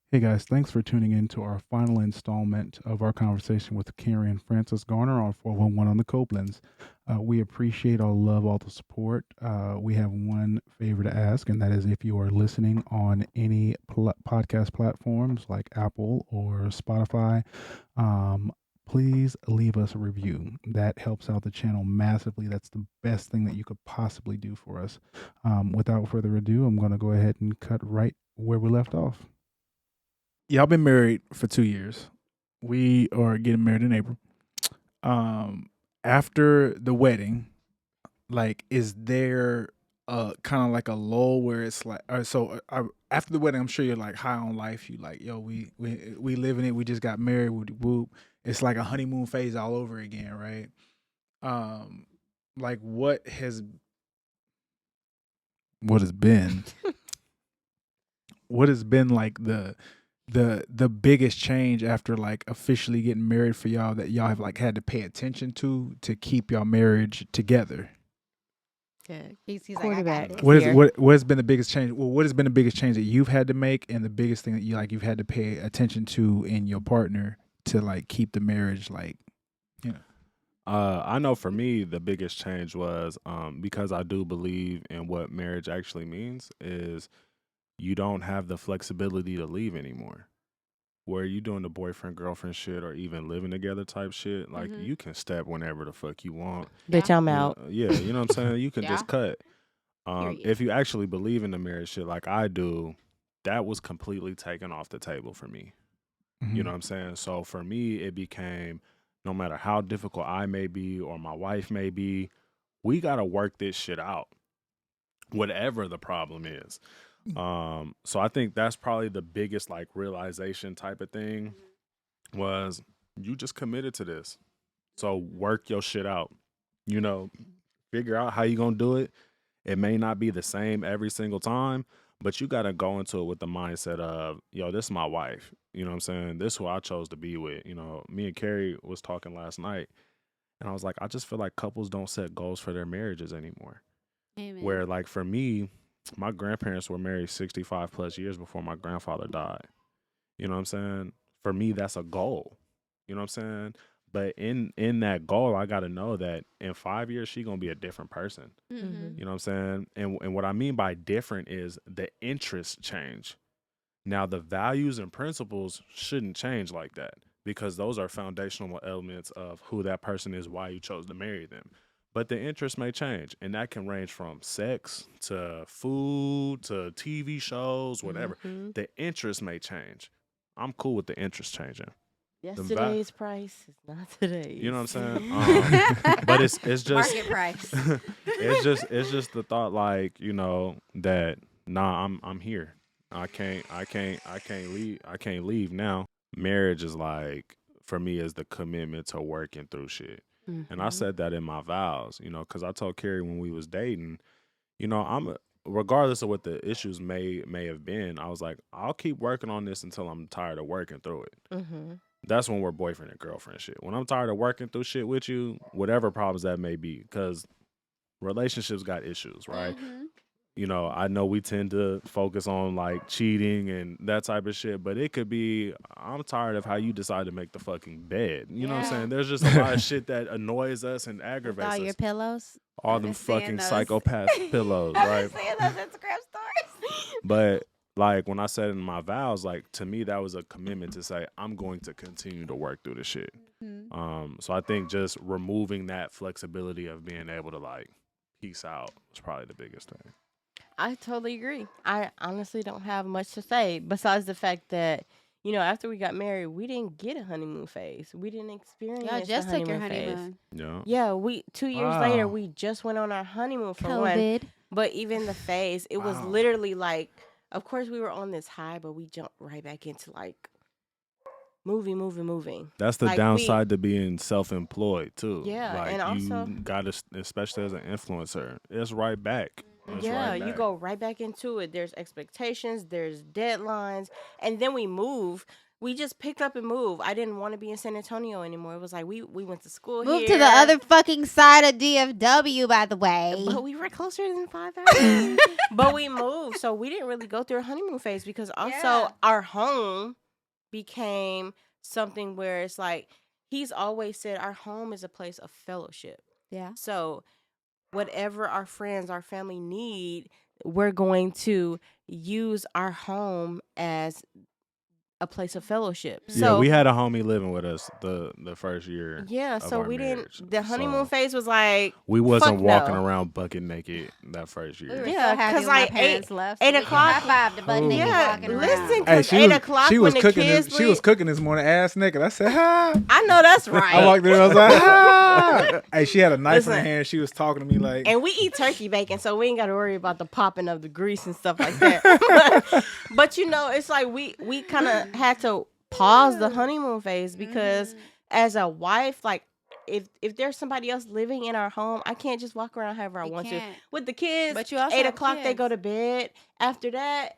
Hey guys, thanks for tuning in to our final installment of our conversation with Carrie and Francis Garner on 411 on the Copelands. We appreciate all the love, all the support. We have one favor to ask, and that is if you are listening on any podcast platforms like Apple or Spotify, um, please leave us a review. That helps out the channel massively. That's the best thing that you could possibly do for us. Without further ado, I'm going to go ahead and cut right where we left off. Y'all been married for 2 years. We are getting married in April. After the wedding, like, is there kind of like a lull where it's like, after the wedding, I'm sure you're like high on life. You like, yo, we living it. We just got married. Whoop, whoop. It's like a honeymoon phase all over again, right? Um, like what has been what has been like the biggest change after like officially getting married for y'all that y'all have like had to pay attention to keep y'all marriage together? Yeah, he's like, I got Quarterback. this. What has been the biggest change? Well, what has been the biggest change that you've had to make, and the biggest thing that you've had to pay attention to in your partner to like keep the marriage like, you know? I know for me, the biggest change was because I do believe in what marriage actually means is you don't have the flexibility to leave anymore. Where you doing the boyfriend girlfriend shit or even living together type shit, like you can step whenever the fuck you want. Bitch, I'm out. Yeah, you know what I'm saying. You can Yeah. just cut. Period. If you actually believe in the marriage shit like I do, that was completely taken off the table for me. You know what I'm saying? So for me, it became no matter how difficult I may be or my wife may be, we got to work this shit out, whatever the problem is. So I think that's probably the biggest like realization type of thing was you just committed to this. So work your shit out. You know, figure out how you gonna do it. It may not be the same every single time, but you gotta go into it with the mindset of, yo, this is my wife. You know what I'm saying? This is who I chose to be with. You know, me and Carrie was talking last night, and I was like, I just feel like couples don't set goals for their marriages anymore. Amen. Where like for me, my grandparents were married 65 plus years before my grandfather died. You know what I'm saying? For me, that's a goal. You know what I'm saying? But in that goal, I got to know that in 5 years she gonna be a different person. Mm-hmm. You know what I'm saying? And what I mean by different is the interests change. Now the values and principles shouldn't change like that because those are foundational elements of who that person is, why you chose to marry them. But the interests may change, and that can range from sex to food to TV shows, whatever. Mhm. The interest may change. I'm cool with the interest changing. Yesterday's price is not today's. You know what I'm saying? But it's just Market price. it's just the thought like, you know, that nah, I'm here. I can't leave now. Marriage is like for me is the commitment to working through shit. And I Mhm. said that in my vows, you know, cuz I told Carrie when we was dating, you know, regardless of what the issues may have been, I was like, I'll keep working on this until I'm tired of working through it. Mhm. That's when we're boyfriend and girlfriend shit. When I'm tired of working through shit with you, whatever problems that may be, because relationships got issues, right? Mm-hmm. You know, I know we tend to focus on like cheating and that type of shit, but it could be I'm tired of how you decide to make the fucking bed. You know what I'm Yeah. saying? There's just a lot of shit that annoys us and With aggravates all your us. pillows. All I've them been seeing fucking those. psychopath pillows, I've right? been seeing those Instagram stories. But like when I said in my vows, like to me that was a commitment to say I'm going to continue to work through this shit. Mm-hmm. So I think just removing that flexibility of being able to like peace out was probably the biggest thing. I totally agree. I honestly don't have much to say besides the fact that, after we got married, we didn't get a honeymoon phase. We didn't experience Y'all the just took your honeymoon phase. honeymoon. Yeah. Yeah, we 2 years later Wow. we just went on our honeymoon for one. COVID. But even the phase, it was Wow. literally like, of course we were on this high, but we jumped right back into like moving. That's the Like downside to being self-employed too. Yeah, Like and also you got to, especially as an influencer, it's right back. It's yeah, right you back. go right back into it. There's expectations, there's deadlines, and then we move. we just picked up and moved. I didn't want to be in San Antonio anymore. It was like we went to school Move here. to the other fucking side of DFW, by the way. But we were closer than 5 hours. But we moved, so we didn't really go through a honeymoon phase because also Yeah. our home became something where it's like he's always said our home is a place of fellowship. Yeah. So whatever our friends, our family need, we're going to use our home as a place of fellowship. Mhm. So Yeah, we had a homie living with us the first year. yeah, of so our we marriage. didn't. The honeymoon So phase was like we wasn't fuck walking no. around bucket naked that first We year. were Yeah, so happy 'cause when my like parents left. 8 so we could o'clock- high five the butt naked Yeah, walking around. listen, Hey, 'cause 8 o'clock she when was the cooking. kids She was leave- cooking this morning, ass naked. I said, "Ha!" I know that's right. I walked in. I was like, "Ha!" Hey, she had a knife in her Listen. hand. She was talking to me like, And we eat turkey bacon, so we ain't got to worry about the popping of the grease and stuff like that. But you know, it's like we kind of had to pause the honeymoon phase because as a wife, like if there's somebody else living in our home, I can't just walk around however I You want to. can't. With the kids, But you also 8 have o'clock they go kids. to bed. After that,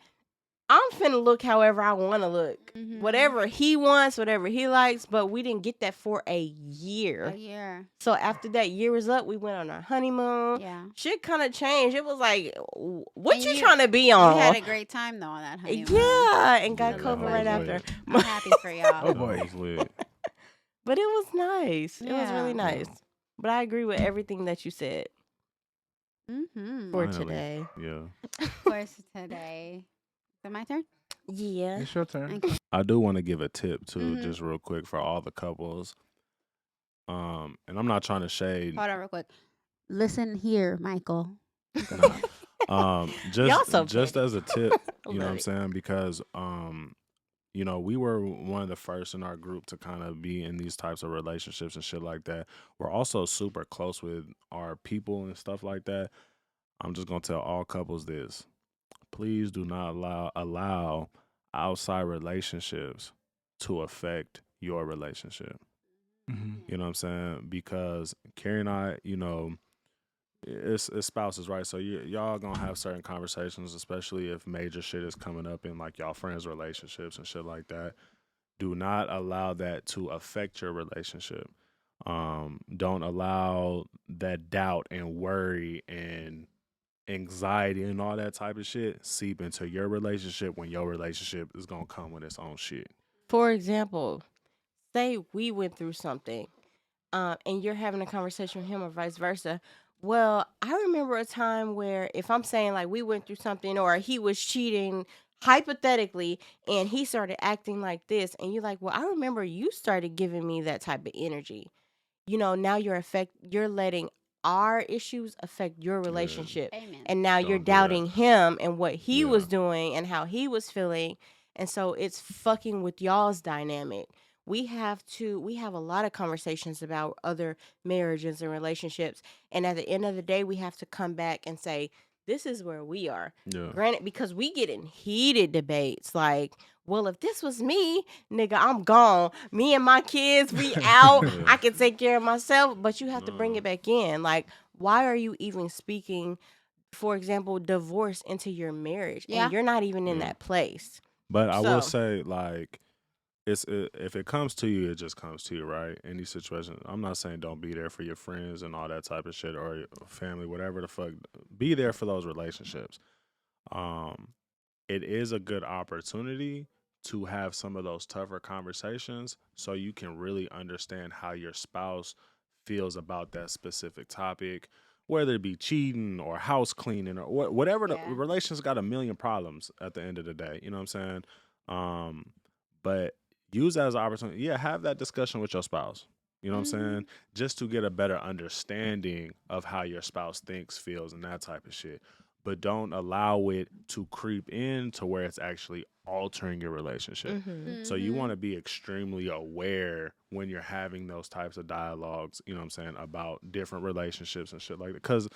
I'm finna look however I want to look. Mhm. Whatever he wants, whatever he likes, but we didn't get that for a year. A year. So after that year was up, we went on our honeymoon. Yeah. Shit kind of changed. It was like, what And you you- trying to be You on? had a great time though on that honeymoon. Yeah, and got Yeah, COVID that right was after. I'm happy for y'all. Oh, boy. That was lit. But it was nice. It was really Yeah. nice. But I agree with everything that you said Mm-hmm. for Finally. today. Yeah. Of course, today. Is it my turn? Yeah. "It's your turn." Okay. I do want to give a tip too, Mhm. just real quick for all the couples. And I'm not trying to shade. Hold on real quick. Listen here, Michael. Y'all so Just petty. as a tip, I you know what love I'm it. saying? Because you know, we were one of the first in our group to kind of be in these types of relationships and shit like that. We're also super close with our people and stuff like that. I'm just gonna tell all couples this. Please do not allow outside relationships to affect your relationship. Mhm. You know what I'm saying? Because Carrie and I, you know, it's spouses, right? So y'all gonna have certain conversations, especially if major shit is coming up in like y'all friends' relationships and shit like that. Do not allow that to affect your relationship. Don't allow that doubt and worry and anxiety and all that type of shit seep into your relationship when your relationship is gonna come with its own shit. For example, say we went through something, and you're having a conversation with him or vice versa. Well, I remember a time where if I'm saying like we went through something or he was cheating hypothetically and he started acting like this and you're like, well, I remember you started giving me that type of energy. You know, now you're letting our issues affect your relationship. Amen. And now you're Don't do that. doubting him and what he was Yeah. doing and how he was feeling. And so it's fucking with y'all's dynamic. We have a lot of conversations about other marriages and relationships. And at the end of the day, we have to come back and say, this is where we are. Yeah. Granted, because we get in heated debates like, well, if this was me, nigga, I'm gone. Me and my kids, we out. Yeah. I can take care of myself, but you have to bring No. it back in. Like, why are you even speaking, for example, divorce into your marriage? Yeah. And you're not even in Yeah. that place. But I will So- say, like, if it comes to you, it just comes to you, right? Any situation. I'm not saying don't be there for your friends and all that type of shit or your family, whatever the fuck. Be there for those relationships. It is a good opportunity to have some of those tougher conversations so you can really understand how your spouse feels about that specific topic, whether it be cheating or house cleaning or whatever. Yeah. The relation's got a million problems at the end of the day. You know what I'm saying? But use that as an opportunity. Yeah, have that discussion with your spouse. You know what I'm saying? Just to get a better understanding of how your spouse thinks, feels, and that type of shit. But don't allow it to creep in to where it's actually altering your relationship. Mhm. So you want to be extremely aware when you're having those types of dialogues, you know what I'm saying, about different relationships and shit like that. Because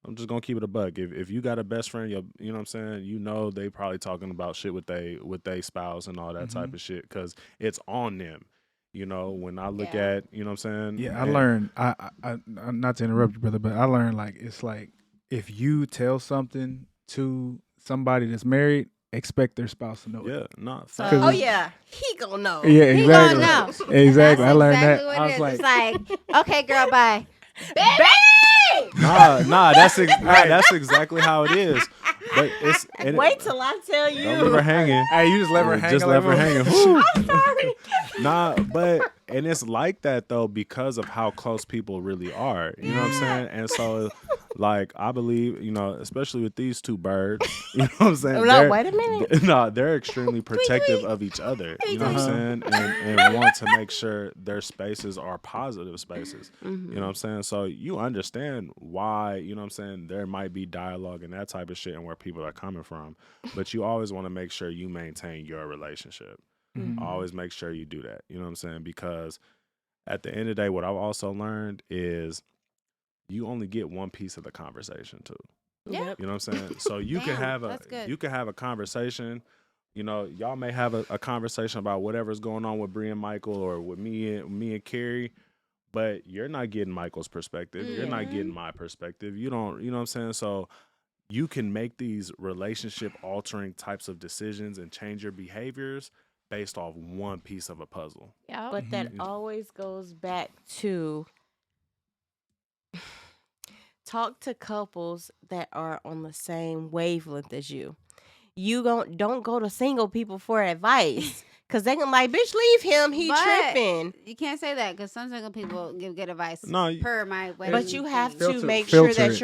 I'm just going to keep it a buck. If you got a best friend, you know what I'm saying, you know they probably talking about shit with they spouse and all that type of shit because it's on them. You know, when I look Yeah. at, you know what I'm saying? Yeah, I And- learned. I not to interrupt you, brother, but I learned like it's like if you tell something to somebody that's married expect their spouse to know it. Yeah, not So- facts. Oh yeah, he gonna know. Yeah, He exactly. gonna know. Exactly. I That's learned exactly that. what I it was is. like, It's like, okay, girl, bye. Nah, that's exactly how it is. But it's Wait till I tell you. don't leave her hanging. hey, you just let her hang. Just like, left her "Ooh." hanging. Whew. I'm sorry. Nah, but and it's like that though because of how close people really are. You know what I'm saying? And so, like, I believe, especially with these two birds, you know what I'm saying? No, wait a minute. They're extremely protective of each other. You know what I'm saying? And want to make sure their spaces are positive spaces. Mm-hmm. You know what I'm saying? So you understand why, you know what I'm saying, there might be dialogue and that type of shit and where people are coming from. But you always want to make sure you maintain your relationship. Always make sure you do that. You know what I'm saying? Because at the end of the day, what I've also learned is you only get one piece of the conversation too. Yep. You know what I'm saying? So you can Damn, have that's good. you can have a conversation. Y'all may have a conversation about whatever's going on with Bree and Michael or with me and Carrie, but you're not getting Michael's perspective. You're not getting my perspective. You don't, you know what I'm saying? So you can make these relationship altering types of decisions and change your behaviors based off one piece of a puzzle. Yeah. But that always goes back to talk to couples that are on the same wavelength as you. Don't go to single people for advice because they can like, bitch, leave him. He But tripping. You can't say that because some single people give good advice. No, Per my wedding. But you have thing. to Filter- make sure filter that it.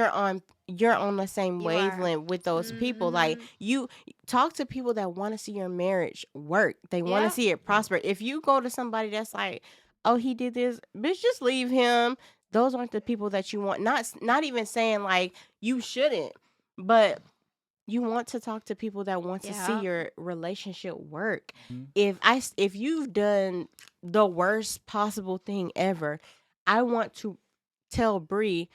you're on the same You wavelength with those people. Like you talk to people that want to see your marriage work. They want to Yep. see it prosper. If you go to somebody that's like, oh, he did this, bitch, just leave him. Those aren't the people that you want. Not even saying like you shouldn't, but you want to talk to people that want to see Yeah. your relationship work. Mhm. If you've done the worst possible thing ever, I want to tell Bree,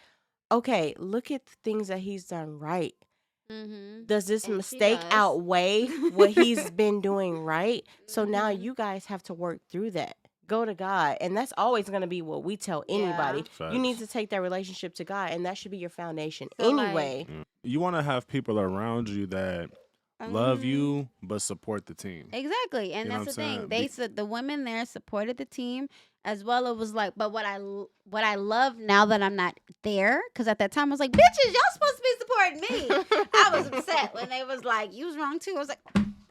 okay, look at the things that he's done right. Mm-hmm. Does this And she mistake does. outweigh what he's been doing right? So now Mhm. you guys have to work through that. Go to God. And that's always going to be what we tell anybody. Yeah. You need Facts. to take that relationship to God, and that should be your foundation So, like, anyway. You want to have people around you that love Mhm. you but support the team. Exactly, and You know that's what the I'm thing. saying? They said the women there supported the team as well. It was like, but what I love now that I'm not there, because at that time I was like, bitches, y'all supposed to be supporting me. I was upset when they was like, you was wrong too. I was like,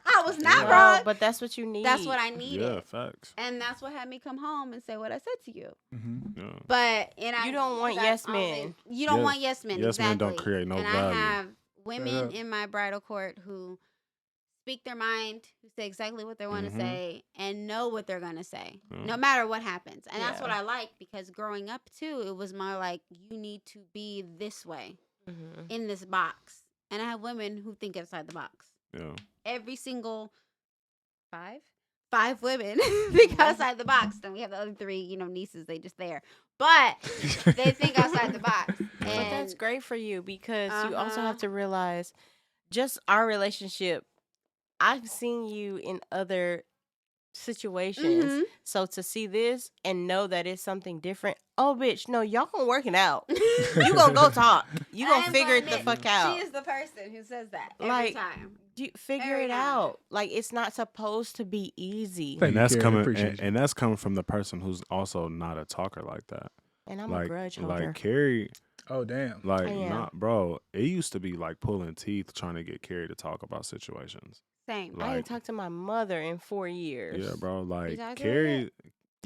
I was not Yeah. wrong. But that's what you need. That's what I needed, Yeah, facts. and that's what had me come home and say what I said to you. Mhm. Yeah. But You don't want yes men. You don't Yes- want yes men. yes men Exactly. don't create no and value. I have Straight women up. in my bridal court who speak their mind, who say exactly what they want to Mhm. say, and know what they're going to say, Yeah. no matter what happens. And that's Yeah. what I like, because growing up too, it was more like, you need to be this way Mhm. in this box. And I have women who think outside the box. Yeah. Every single five women think outside the box. Then we have the other three, nieces. They just there, but they think outside the box. But that's And great for you because you also Uh-huh. have to realize just our relationship. I've seen you in other situations. Mhm. So to see this and know that it's something different, oh bitch, no, y'all gonna work it out. You gonna go talk. You I gonna am figure it gonna the admit, fuck out. She is the person who says that every Like, time. You figure Every it time. out. Like it's not supposed to be easy. Thank And you, that's Carrie. coming Appreciate and, you. and that's coming from the person who's also not a talker like that. And I'm a grudge holder. Like Carrie, Oh damn. like I am. not bro. It used to be like pulling teeth trying to get Carrie to talk about situations. Same. Like, I ain't talked to my mother in 4 years. yeah, bro. Like talked to her Carrie,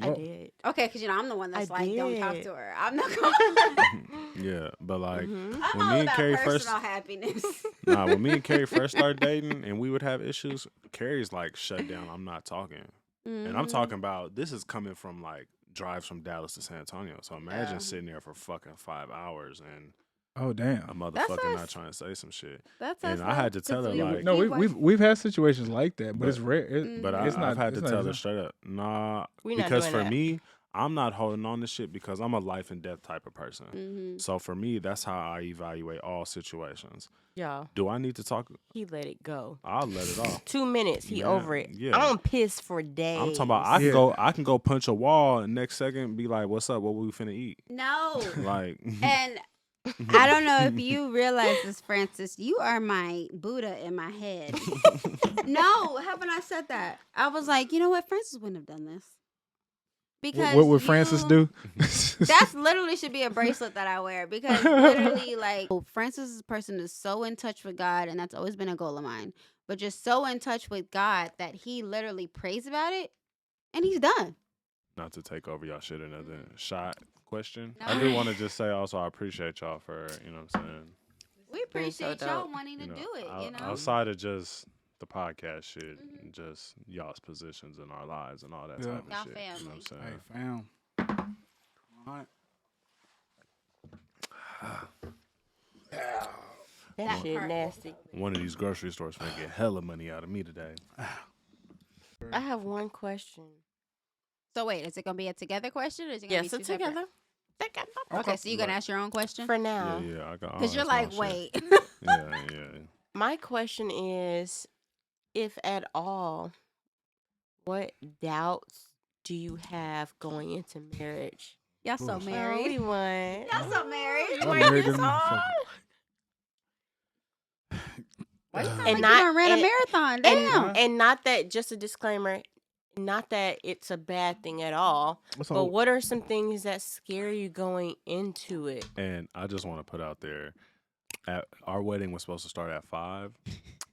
I did. Okay, because I'm the one that's I like, don't talk did. to her. I'm not going. yeah, but like Mhm. I'm when all me and about Carrie personal first, happiness. nah, when me and Carrie first started dating and we would have issues, Carrie's like shut down. I'm not talking, and I'm Mhm. talking about this is coming from like drives from Dallas to San Antonio. So imagine Yeah. sitting there for fucking 5 hours and Oh a damn. motherfucker not us. trying to say some shit. That's And us, I had though, to tell 'cause her, we- like- No, we we've had situations like that, but But- it's rare. But it's I've not, had to it's not- tell it's her not- straight up, nah, We not because doing for that. me, I'm not holding on to shit because I'm a life and death type of person. Mhm. So for me, that's how I evaluate all situations. Y'all, Do I need to talk? he let it go. I'll let it off. 2 minutes, he Yeah, over it. yeah. I'm pissed for days. I'm talking about I can Yeah. I can go punch a wall and next second be like, "What's up? What we finna eat?" No. Like, And I don't know if you realize this, Francis. You are my Buddha in my head. No, haven't I said that? I was like, you know what? Francis wouldn't have done this. Because What would Francis do? That's literally should be a bracelet that I wear because literally, like, Francis' person is so in touch with God, and that's always been a goal of mine. But just so in touch with God that he literally prays about it, and he's done. Not to take over y'all shit, another shot question. No. I do want to just say also I appreciate y'all for, you know what I'm saying, We appreciate y'all dope. wanting to you know, do it. You know, outside of just the podcast shit, just y'all's positions in our lives and all that Yeah. type of Y'all shit. You know family. what I'm Hey, saying? fam. All right. That That shit part. nasty. One of these grocery stores gonna get hella money out of me today. I have one question. so wait, is it gonna be a together question or is it gonna Yeah, be so two separate? together. Okay, so you're gonna ask your own question For now. Yeah, I got. because you're like, wait. Yeah. My question is, if at all, what doubts do you have going into marriage? Y'all so Ooh. married. We won. Y'all so married. I'm married to them. Why you sound And like not- you done ran and- a marathon? Damn. And not that, just a disclaimer, not that it's a bad thing at all, but what are some things that scare you going into it? And I just want to put out there, our wedding was supposed to start at 5.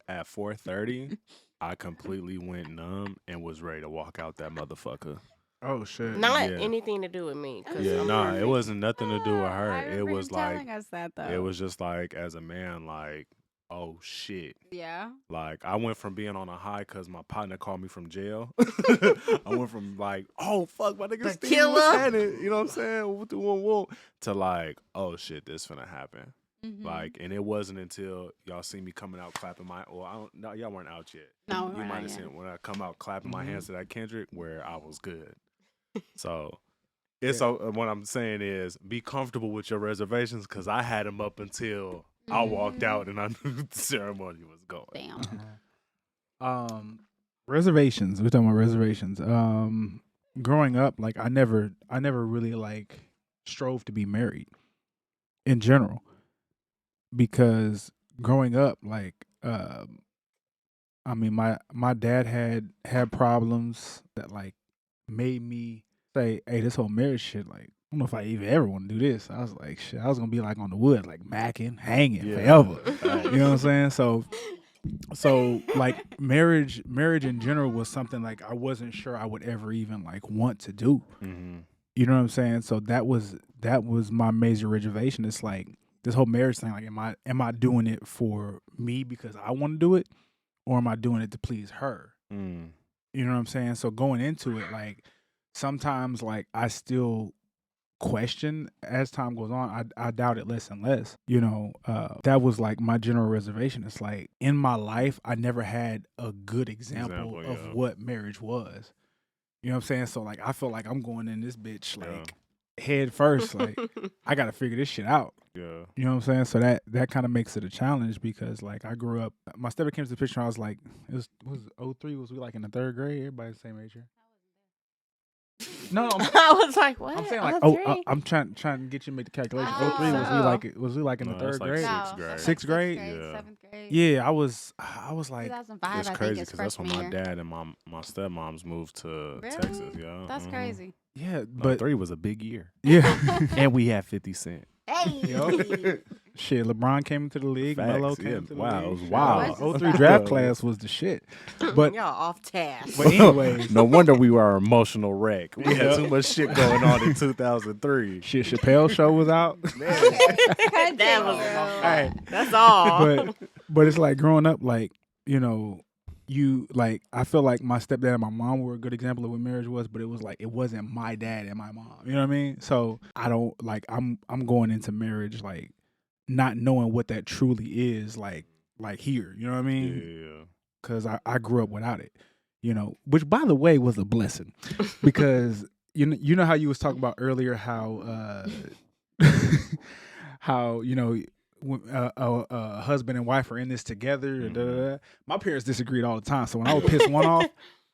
At 4:30, I completely went numb and was ready to walk out that motherfucker. Oh shit. Not Yeah. anything to do with me. 'cause Yeah, I'm nah, it perfect. wasn't nothing to do with her. I It remember was him like telling us that though. it was just like as a man, like, oh shit. Yeah. Like I went from being on a high because my partner called me from jail. I went from like, oh fuck, my nigga The Steve killer. was at it. You know what I'm saying? Whoop, to like, oh shit, this finna happen. Mm-hmm. Like, and it wasn't until y'all see me coming out clapping my. Well, I don't. No, y'all weren't out yet. No, You might have seen it when I come out clapping my hands to that Kendrick, where I was good. So. It's what I'm saying is be comfortable with your reservations because I had them up until I walked out and I knew the ceremony was going. Damn. Reservations. We're talking about reservations. Growing up, like I never really like strove to be married in general because growing up, like, I mean, my dad had problems that like made me say, hey, this whole marriage shit, like, I don't know if I even ever want to do this. I was like, shit, I was gonna be like on the wood, like macking, hanging forever. You know what I'm saying? So like marriage in general was something like I wasn't sure I would ever even like want to do. Mm-hmm. You know what I'm saying? So that was my major reservation. It's like this whole marriage thing, like am I doing it for me because I want to do it, or am I doing it to please her? Mm. You know what I'm saying? So going into it, like sometimes like I still question as time goes on. I doubt it less and less. You know, that was like my general reservation. It's like in my life I never had a good example of what marriage was. You know what I'm saying? So like I feel like I'm going in this bitch like head first. Like I gotta figure this shit out. Yeah. You know what I'm saying? So that kind of makes it a challenge because like I grew up, my stepdad came to the picture and I was like, was 03, was we like in the 3rd grade? Everybody the same age here. No, I was like, what? I'm saying like, I'm trying to get you to make the calculation. Oh. 03 was we like in the 3rd grade? No, 6th grade. that's Sixth grade? Yeah. 7th grade. Yeah, I was like, 2005. It's I crazy think it's because that's when freshman my year. dad and my stepmoms moved to Really? Texas. Yeah, That's crazy. yeah, But but 3 was a big year, yeah, and we had 50 Cent. Hey. shit. LeBron came into the league. Facts, Melo yeah. came into the Wow, league. it was Shit, wild. 03 draft class was the shit. But Y'all off task. but anyways, No wonder we were an emotional wreck. We had Yeah. too much shit going on in 2003. shit. Chappelle show was out. That was Hey, That's all. but it's like growing up, like, you know, you like I feel like my stepdad and my mom were a good example of what marriage was, but it was like it wasn't my dad and my mom. You know what I mean? So I don't like I'm going into marriage like not knowing what that truly is like here. You know what I mean? Yeah. Because I grew up without it. You know, which by the way was a blessing because you know how you was talking about earlier how how you know. Husband and wife are in this together. Mhm. Da, da, da. My parents disagreed all the time. So when I would piss one off,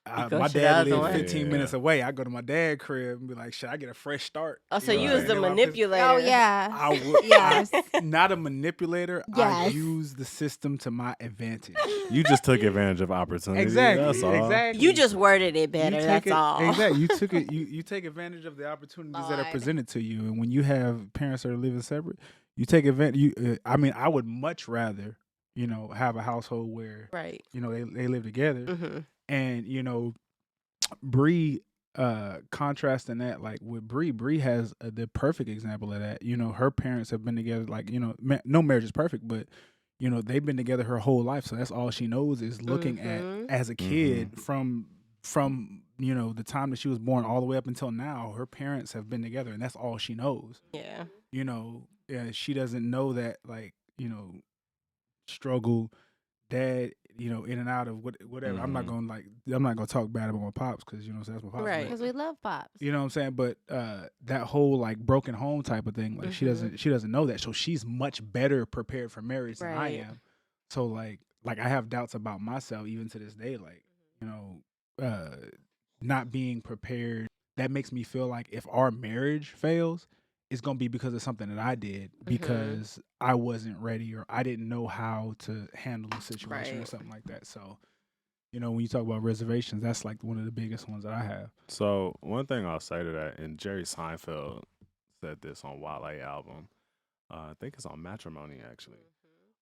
go my to the dad other lived one. 15 Yeah. minutes away. I go to my dad's crib and be like, should I get a fresh start? Oh, so know you what I'm was the saying? manipulator. Oh yeah. I would, Yes. not a manipulator. I Yes. use the system to my advantage. You just took advantage of opportunity. Exactly. That's all. Exactly. You just worded it better. You That's take it, all. Exactly. You took it. You take advantage of the opportunities that are Lord. presented to you, and when you have parents that are living separate, you take advantage. I mean, I would much rather, have a household where, Right. they live together, Mm-hmm. and Bree, contrasting that, like with Bree has the perfect example of that. Her parents have been together, like no marriage is perfect, but they've been together her whole life, so that's all she knows is looking Mhm. at as a kid from the time that she was born all the way up until now. Her parents have been together, and that's all she knows. Yeah. She doesn't know that, like, struggle, dad, in and out of whatever. I'm not Mhm. gonna talk bad about my pops because so that's my pops. Right. But, Because we love pops. you know what I'm saying? But that whole like broken home type of thing, like she doesn't know that. So she's much better prepared for marriage than I Right. am. So like I have doubts about myself even to this day. Like, not being prepared. That makes me feel like if our marriage fails, it's gonna be because of something that I did because I wasn't ready or I didn't know how to handle the situation or Right. something like that. So, when you talk about reservations, that's like one of the biggest ones that I have. So one thing I'll say to that, and Jerry Seinfeld said this on Wale album. I think it's on Matrimony actually.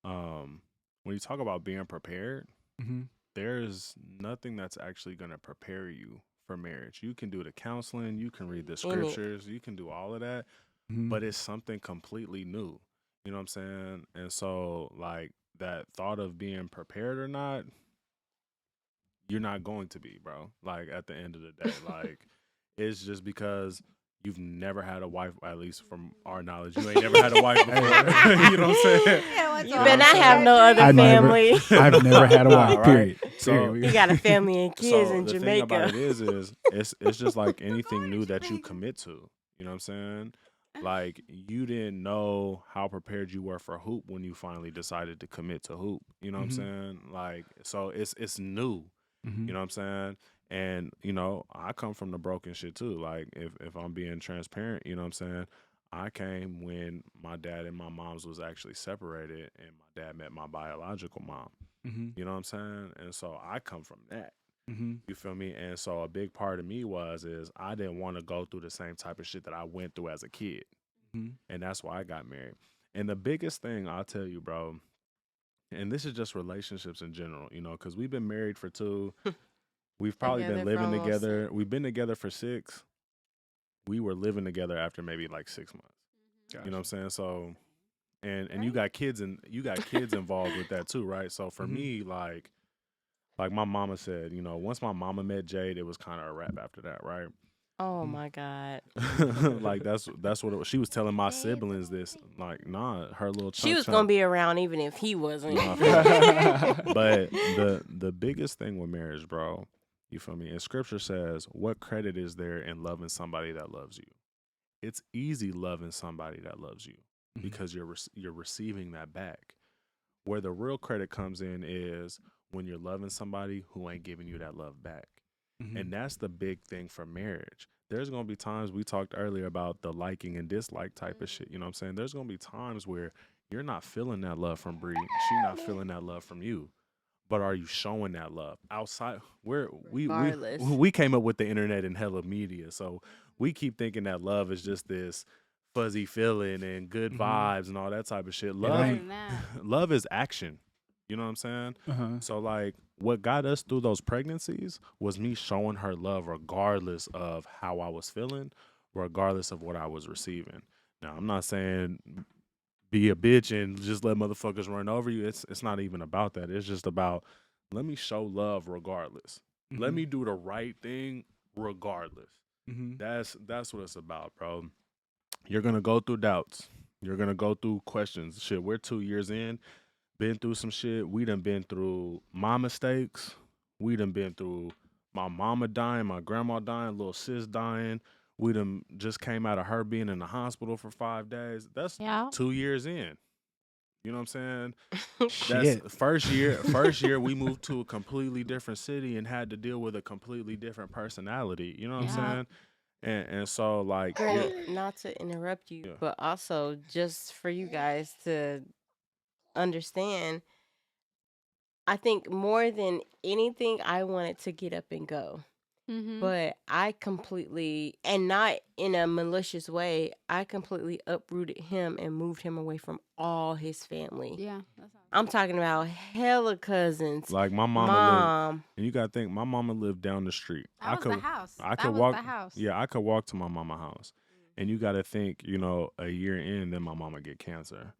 When you talk about being prepared, Mm-hmm. there's nothing that's actually going to prepare you for marriage. You can do the counseling, you can read the it. scriptures, you can do all of that, Mm-hmm. but it's something completely new. You know what I'm saying? And so, like, that thought of being prepared or not, you're not going to be, bro. Like, at the end of the day, like, it's just because you've never had a wife, at least from our knowledge. You ain't never had a wife before. You know what I'm saying? You better not have no other I never- family. I've never had a wife. Right. Period. So- Period. You got a family and kids So in the Jamaica. thing about it is it's just like anything new that you commit to. You know what I'm saying? Like, you didn't know how prepared you were for hoop when you finally decided to commit to hoop. You know what I'm saying? Like, so it's new. Mhm. You know what I'm saying? And, I come from the broken shit too. Like, if I'm being transparent, you know what I'm saying? I came when my dad and my mom's was actually separated and my dad met my biological mom. Mhm. You know what I'm saying? And so I come from that. Mhm. You feel me? And so a big part of me is I didn't want to go through the same type of shit that I went through as a kid. Mhm. And that's why I got married. And the biggest thing I'll tell you, bro, and this is just relationships in general, because we've been married for 2. We've probably Together been for living almost together. 6. We've been together for 6. We were living together after maybe like 6 months. Gotcha. You know what I'm saying? So, and you got kids involved with that too, right? So for me, like my mama said, once my mama met Jade, it was kind of a wrap after that, right? Oh my God. Like that's what it was. She was telling my siblings this, like, nah, her little She chunk was gonna be around even if he wasn't. Nah, but the biggest thing with marriage, bro, you feel me? And scripture says, what credit is there in loving somebody that loves you? It's easy loving somebody that loves you because you're receiving that back. Where the real credit comes in is when you're loving somebody who ain't giving you that love back. And that's the big thing for marriage. There's going to be times, we talked earlier about the liking and dislike type of shit. You know what I'm saying? There's going to be times where you're not feeling that love from Bree. She's not feeling that love from you. But are you showing that love outside? Regardless. We came up with the internet and hella media. So we keep thinking that love is just this fuzzy feeling and good vibes and all that type of shit. Love is action. You know what I'm saying? So, like, what got us through those pregnancies was me showing her love regardless of how I was feeling, regardless of what I was receiving. Now, I'm not saying be a bitch and just let motherfuckers run over you. It's not even about that. It's just about, let me show love regardless. Let me do the right thing regardless. That's what it's about, bro. You're going to go through doubts. You're going to go through questions. Shit, we're 2 years in. Been through some shit. We done been through my mistakes. We done been through my mama dying, my grandma dying, little sis dying. We done just came out of her being in the hospital for 5 days. That's 2 years in. You know what I'm saying? Shit. That's first year we moved to a completely different city and had to deal with a completely different personality. You know what I'm Yeah. saying? And so like Granted, not to interrupt you, Yeah. but also just for you guys to understand, I think more than anything, I wanted to get up and go. Mm-hmm. But I completely, and not in a malicious way, I completely uprooted him and moved him away from all his family. Yeah. That's all. I'm talking about hella cousins, like my mama lived, mom. and you gotta think my mama lived down the street. That was the house. I That could was walk. the house. Yeah, I could walk to my mama house, and you gotta think, a year in, then my mama get cancer.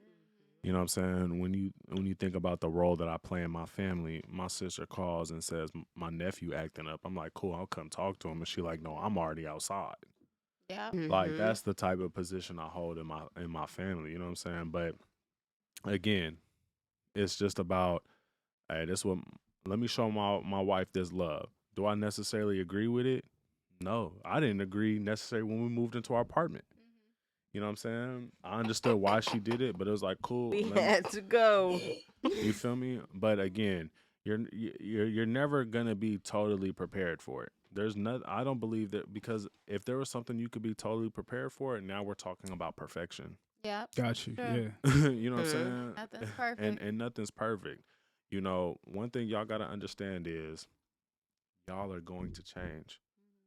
You know what I'm saying? When you think about the role that I play in my family, my sister calls and says my nephew acting up. I'm like, cool, I'll come talk to him, and she like, no, I'm already outside. Yeah. Like Mhm. that's the type of position I hold in my family. You know what I'm saying? But again, it's just about, hey, this what let me show my wife this love. Do I necessarily agree with it? No, I didn't agree necessarily when we moved into our apartment. You know what I'm saying? I understood why she did it, but it was like, cool. We let me- had to go. you feel me? But again, you're never gonna be totally prepared for it. There's not. I don't believe that, because if there was something you could be totally prepared for it, now we're talking about perfection. Yep. Got you. Sure. Yeah. You know what I'm saying? Nothing's perfect. And nothing's perfect. One thing y'all gotta understand is y'all are going to change.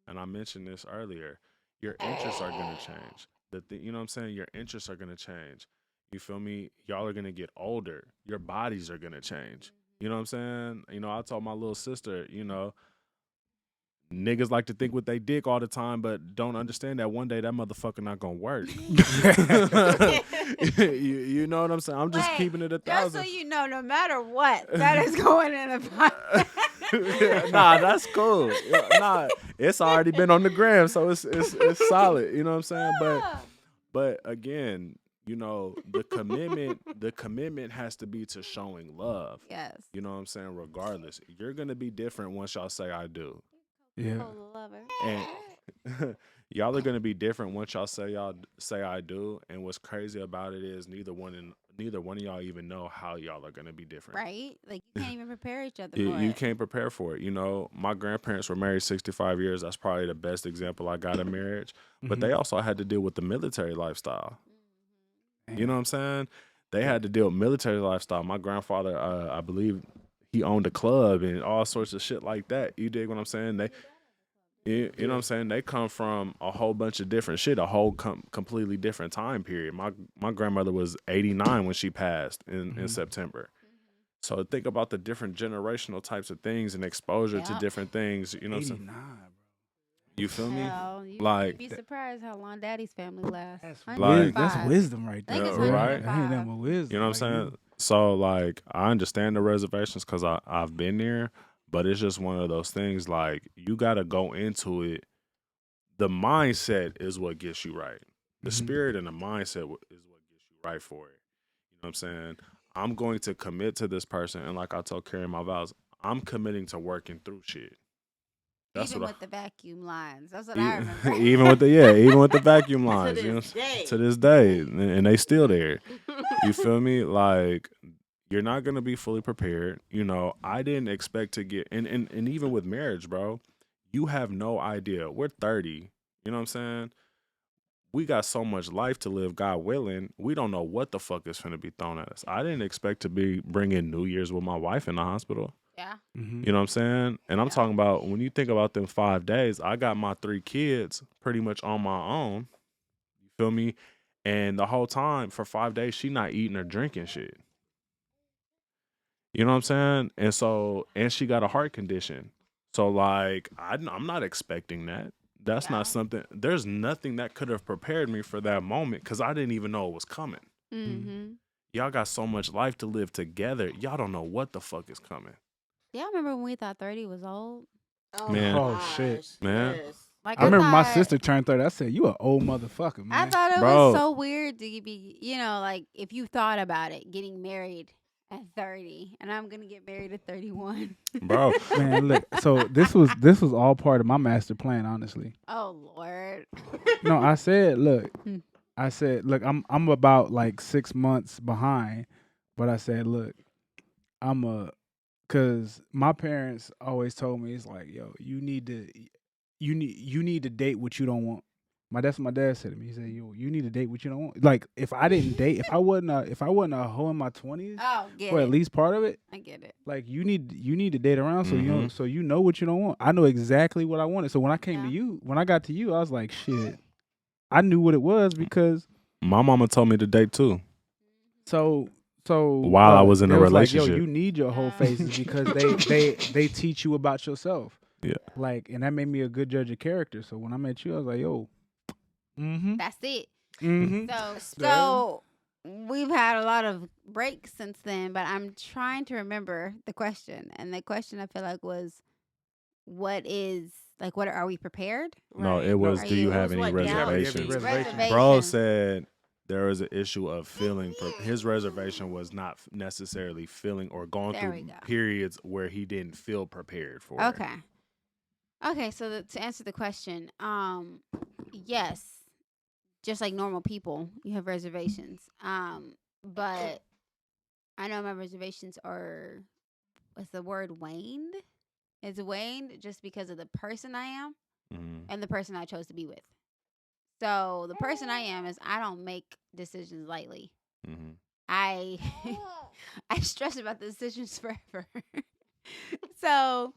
And I mentioned this earlier. Your interests are gonna change. You know what I'm saying? Your interests are gonna change. You feel me? Y'all are gonna get older. Your bodies are gonna change. You know what I'm saying? I told my little sister, niggas like to think what they dick all the time, but don't understand that one day that motherfucker not gonna work. you know what I'm saying? I'm just Wait, keeping it a Just so thousand. you know, no matter what, that is going in a pot. Nah, that's cool. Nah, it's already been on the gram, so it's solid. You know what I'm saying? But again, the commitment has to be to showing love. Yes. You know what I'm saying? Regardless, you're gonna be different once y'all say I do. Yeah. Oh, lover. And y'all are gonna be different once y'all say I do. And what's crazy about it is neither one of y'all even know how y'all are gonna be different. Right? Like, you can't even prepare each other You, for you it. can't prepare for it. My grandparents were married 65 years. That's probably the best example I got in marriage. But they also had to deal with the military lifestyle. You know what I'm saying? They had to deal with military lifestyle. My grandfather, I believe, he owned a club and all sorts of shit like that. You dig what I'm saying? You know what I'm saying? They come from a whole bunch of different shit, a whole completely different time period. My grandmother was 89 when she passed in September. So think about the different generational types of things and exposure to Yep. different things. You know what I'm 89, saying? bro. You feel me? Hell, you'd Like- be surprised how long Daddy's family lasts. That's, Like- that's 105. wisdom right I think there. it's Yeah, right? 105. That ain't nothing but wisdom. You know what I'm saying? So like I understand the reservations because I've been there, but it's just one of those things. Like you got to go into it. The mindset is what gets you right. The Mhm. spirit and the mindset is what gets you right for it. You know what I'm saying? I'm going to commit to this person, and like I told Carrie in my vows, I'm committing to working through shit. That's Even what with the vacuum lines. That's what I remember. even with the vacuum lines, To you know, this day. to this day, and they still there. You feel me? Like you're not gonna be fully prepared. I didn't expect to get and even with marriage, bro, you have no idea. We're 30. You know what I'm saying? We got so much life to live, God willing. We don't know what the fuck is finna be thrown at us. I didn't expect to be bringing New Year's with my wife in the hospital. Yeah. Mhm. You know what I'm saying? And I'm Yeah. talking about when you think about them 5 days, I got my 3 kids pretty much on my own. You feel me? And the whole time for 5 days, she not eating or drinking shit. You know what I'm saying? And she got a heart condition. So like, I'm not expecting that. That's Yeah. not something. There's nothing that could have prepared me for that moment because I didn't even know it was coming. Mm-hmm. Y'all got so much life to live together. Y'all don't know what the fuck is coming. Yeah, I remember when we thought 30 was old. Oh, Man. Oh, shit. Man. Yes. Like I remember my thought- sister turned 30. I said, "You an old motherfucker, I man." thought it Bro. was so weird to be, like if you thought about it, getting married at 30, and I'm gonna get married at 31. Bro, Man, look. So this was all part of my master plan, honestly. Oh Lord. No, I said, look. Hmm. I said, look. I'm about like 6 months behind, But I said, look, cause my parents always told me it's like, yo, you need to date what you don't want. That's what my dad said to me. He said, yo, you need to date what you don't want. Like if I didn't date, if I wasn't a hoe in my 20s, Oh, get or it. at least part of it, I get it. like you need to date around so Mhm. you know what you don't want. I know exactly what I wanted. So when I came Yeah. to you, when I got to you, I was like, shit. I knew what it was because My mama told me to date too. so While I was in they a was like, yo, relationship. you need your whole Yeah. faces because they teach you about yourself. Yeah. Like, and that made me a good judge of character. So when I met you, I was like, yo, That's it. mm-hmm. So we've had a lot of breaks since then, but I'm trying to remember the question. And the question I feel like was, what are we prepared? No, Right. it was, Are do you you- have It any was what, reservations? reservations. Bro said there was an issue of feeling. His reservation was not necessarily feeling or going There we through go. periods where he didn't feel prepared for it. Okay, so to answer the question, yes, just like normal people, you have reservations. But I know my reservations are, what's the word, waned? It's waned just because of the person I am Mhm. and the person I chose to be with. So the person I am is I don't make decisions lightly. Mhm. I I stress about the decisions forever. So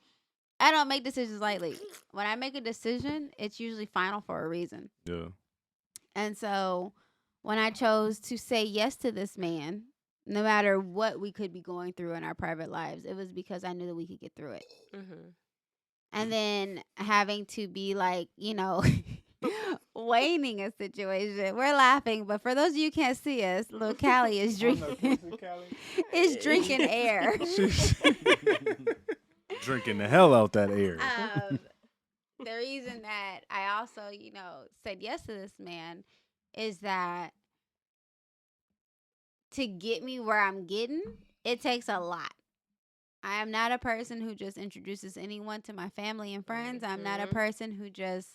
I don't make decisions lightly. When I make a decision, it's usually final for a reason. Yeah. And so when I chose to say yes to this man, no matter what we could be going through in our private lives, it was because I knew that we could get through it. Mm-hmm. And then having to be like, waning a situation. We're laughing, but for those of you who can't see us, little Callie is drinking is drinking air. Drinking the hell out that air. The reason that I also, said yes to this man is that to get me where I'm getting, it takes a lot. I am not a person who just introduces anyone to my family and friends. I'm not a person who just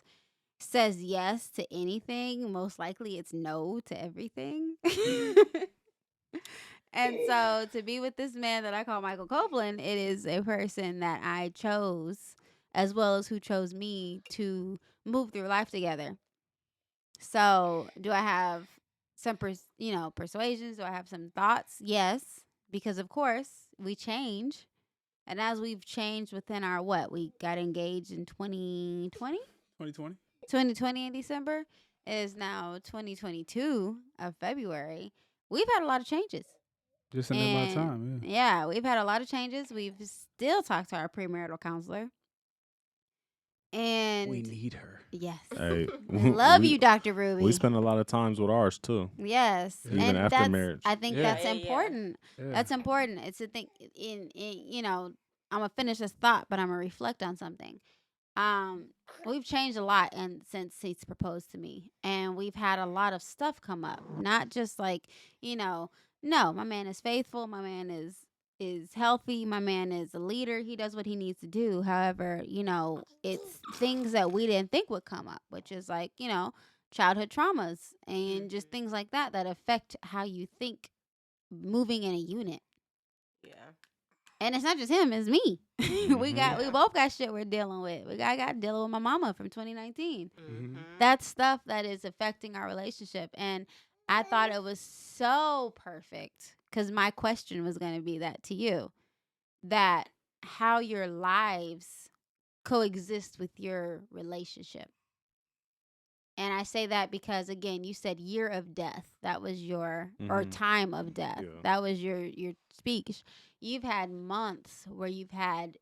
says yes to anything. Most likely it's no to everything. And so to be with this man that I call Michael Copeland, it is a person that I chose as well as who chose me to move through life together. So do I have some, persuasions? Do I have some thoughts? Yes, because of course we change. And as we've changed within our we got engaged in 2020? 2020. 2020 in December. It is now 2022 of February. We've had a lot of changes. Just in that amount of time, Yeah, we've had a lot of changes. We've still talked to our premarital counselor. And we need her. yes. Hey, I love you, Dr. Ruby. We spend a lot of times with ours too. Yes. Even and after marriage. I think Yeah. that's Yeah, yeah. important. Yeah. That's important. It's a thing I'm gonna finish this thought, but I'm gonna reflect on something. We've changed a lot since he's proposed to me, and we've had a lot of stuff come up. Not just like, no, my man is faithful. My man is healthy. My man is a leader. He does what he needs to do. However, it's things that we didn't think would come up, which is like, childhood traumas and just things like that affect how you think moving in a unit. Yeah. And it's not just him, it's me. we Mhm. both got shit we're dealing with. I got dealing with my mama from 2019. Mm-hmm. That's stuff that is affecting our relationship. And I thought it was so perfect because my question was going to be that to you, that how your lives coexist with your relationship. And I say that because, again, you said year of death. That was your, or Mhm. time of death. Yeah. That was your speech. You've had months where you've had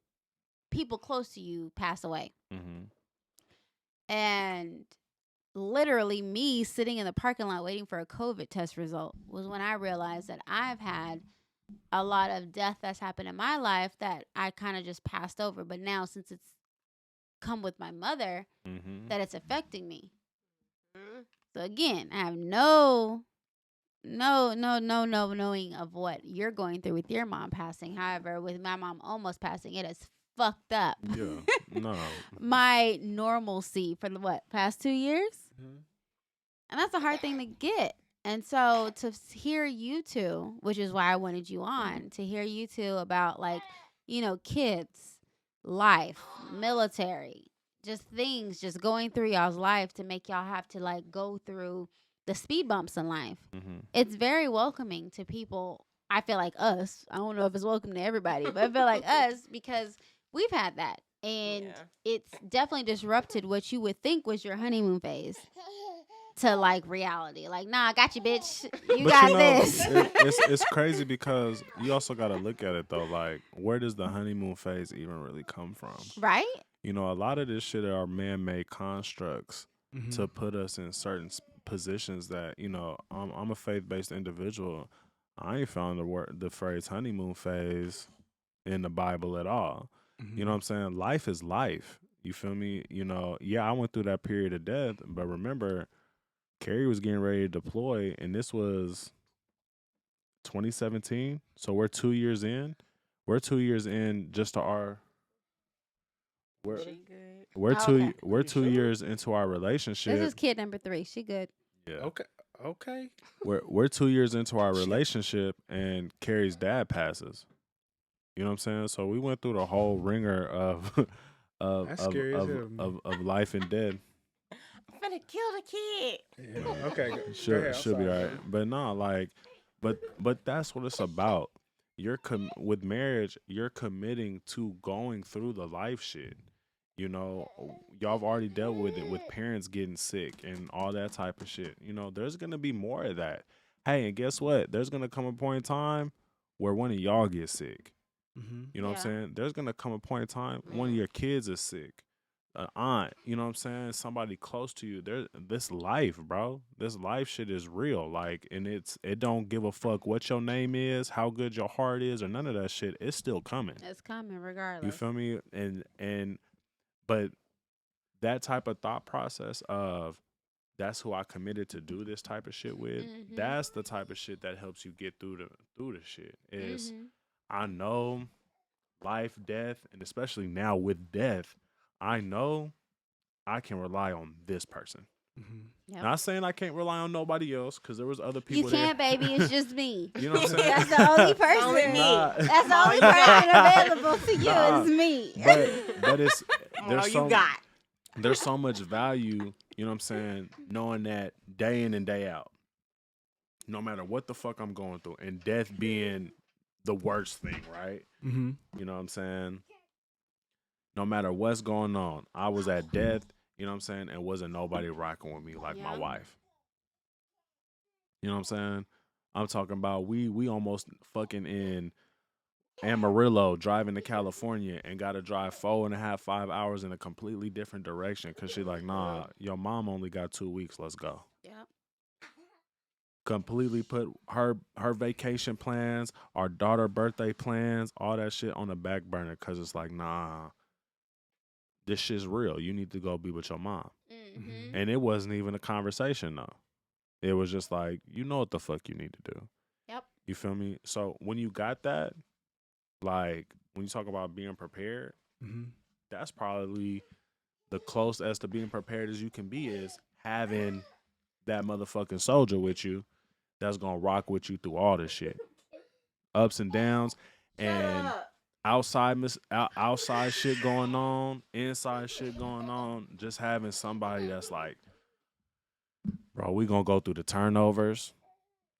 people close to you pass away. Mhm. And literally me sitting in the parking lot waiting for a COVID test result was when I realized that I've had a lot of death that's happened in my life that I kind of just passed over. But now since it's come with my mother, Mhm. that it's affecting me. So again, I have no knowing of what you're going through with your mom passing. However, with my mom almost passing, it has fucked up. Yeah. No. My normalcy for the past 2 years. Mhm. And that's a hard thing to get. And so to hear you two, which is why I wanted you on, to hear you two about like, kids, life, military, just things just going through y'all's life to make y'all have to like go through the speed bumps in life. Mm-hmm. It's very welcoming to people. I feel like us. I don't know if it's welcome to everybody, but I feel like us because we've had that. And Yeah. it's definitely disrupted what you would think was your honeymoon phase to like reality. Like, nah, I got you, bitch. You But got you know, this. it's crazy because you also got to look at it though. Like, where does the honeymoon phase even really come from? Right? You know, a lot of this shit are man-made constructs Mhm. to put us in certain positions that I'm a faith-based individual. I ain't found the phrase honeymoon phase in the Bible at all. You know what I'm saying? Life is life. You feel me? Yeah, I went through that period of death, but remember, Carrie was getting ready to deploy, and this was 2017. So we're 2 years in. We're 2 years in just to our. We're She good. we're Oh, two okay. we're You 2 sure? years into our This relationship. is kid number 3. She good. Yeah, Okay. we're 2 years into our relationship, and Carrie's dad passes. You know what I'm saying? So we went through the whole ringer of That's scary as hell, man. of life and death. I'm finna kill the kid. Yeah. Okay. Go Should ahead. I'm should be sorry, all right. man. But no, like, but that's what it's about. With marriage, you're committing to going through the life shit. Y'all have already dealt with it with parents getting sick and all that type of shit. There's gonna be more of that. Hey, and guess what? There's gonna come a point in time where one of y'all gets sick. You know what I'm Yeah. saying? There's gonna come a point in time one of your kids is sick. An aunt, you know what I'm saying? Somebody close to you. This life, bro. This life shit is real. Like, and it don't give a fuck what your name is, how good your heart is, or none of that shit. It's still coming. It's coming You regardless. feel me? But that type of thought process of that's who I committed to do this type of shit with. Mhm. That's the type of shit that helps you get through the shit. Is Mhm. I know life, death, and especially now with death, I know I can rely on this person. Yep. Not saying I can't rely on nobody else because there was other You people can't, baby. It's just me. there. You know what I'm saying? That's the only person. Only me. Nah. That's the All only you got. person available to you Nah. is me. But it's All there's you got. there's so much value, you know what I'm saying, knowing that day in and day out, no matter what the fuck I'm going through, and death being the worst thing, right? Mm-hmm. You know what I'm saying? No matter what's going on, I was at death, you know what I'm saying, and wasn't nobody rocking with me like my Yeah. wife. You know what I'm saying? I'm talking about we almost fucking in Amarillo driving to California and got to drive 4.5, 5 hours in a completely different direction because she like, nah, your mom only got 2 weeks. Let's go. Yep. Completely put her vacation plans, our daughter birthday plans, all that shit on the back burner because it's like, nah, this shit's real. You need to go be with your mom. Mm-hmm. And it wasn't even a conversation though. It was just like, you know what the fuck you need to do. Yep. You feel me? So when you got that, like when you talk about being prepared, Mm-hmm. that's probably the closest to being prepared as you can be is having that motherfucking soldier with you that's gonna rock with you through all this shit, ups and downs, and outside shit going on, inside shit going on. Just having somebody that's like, bro, we gonna go through the turnovers.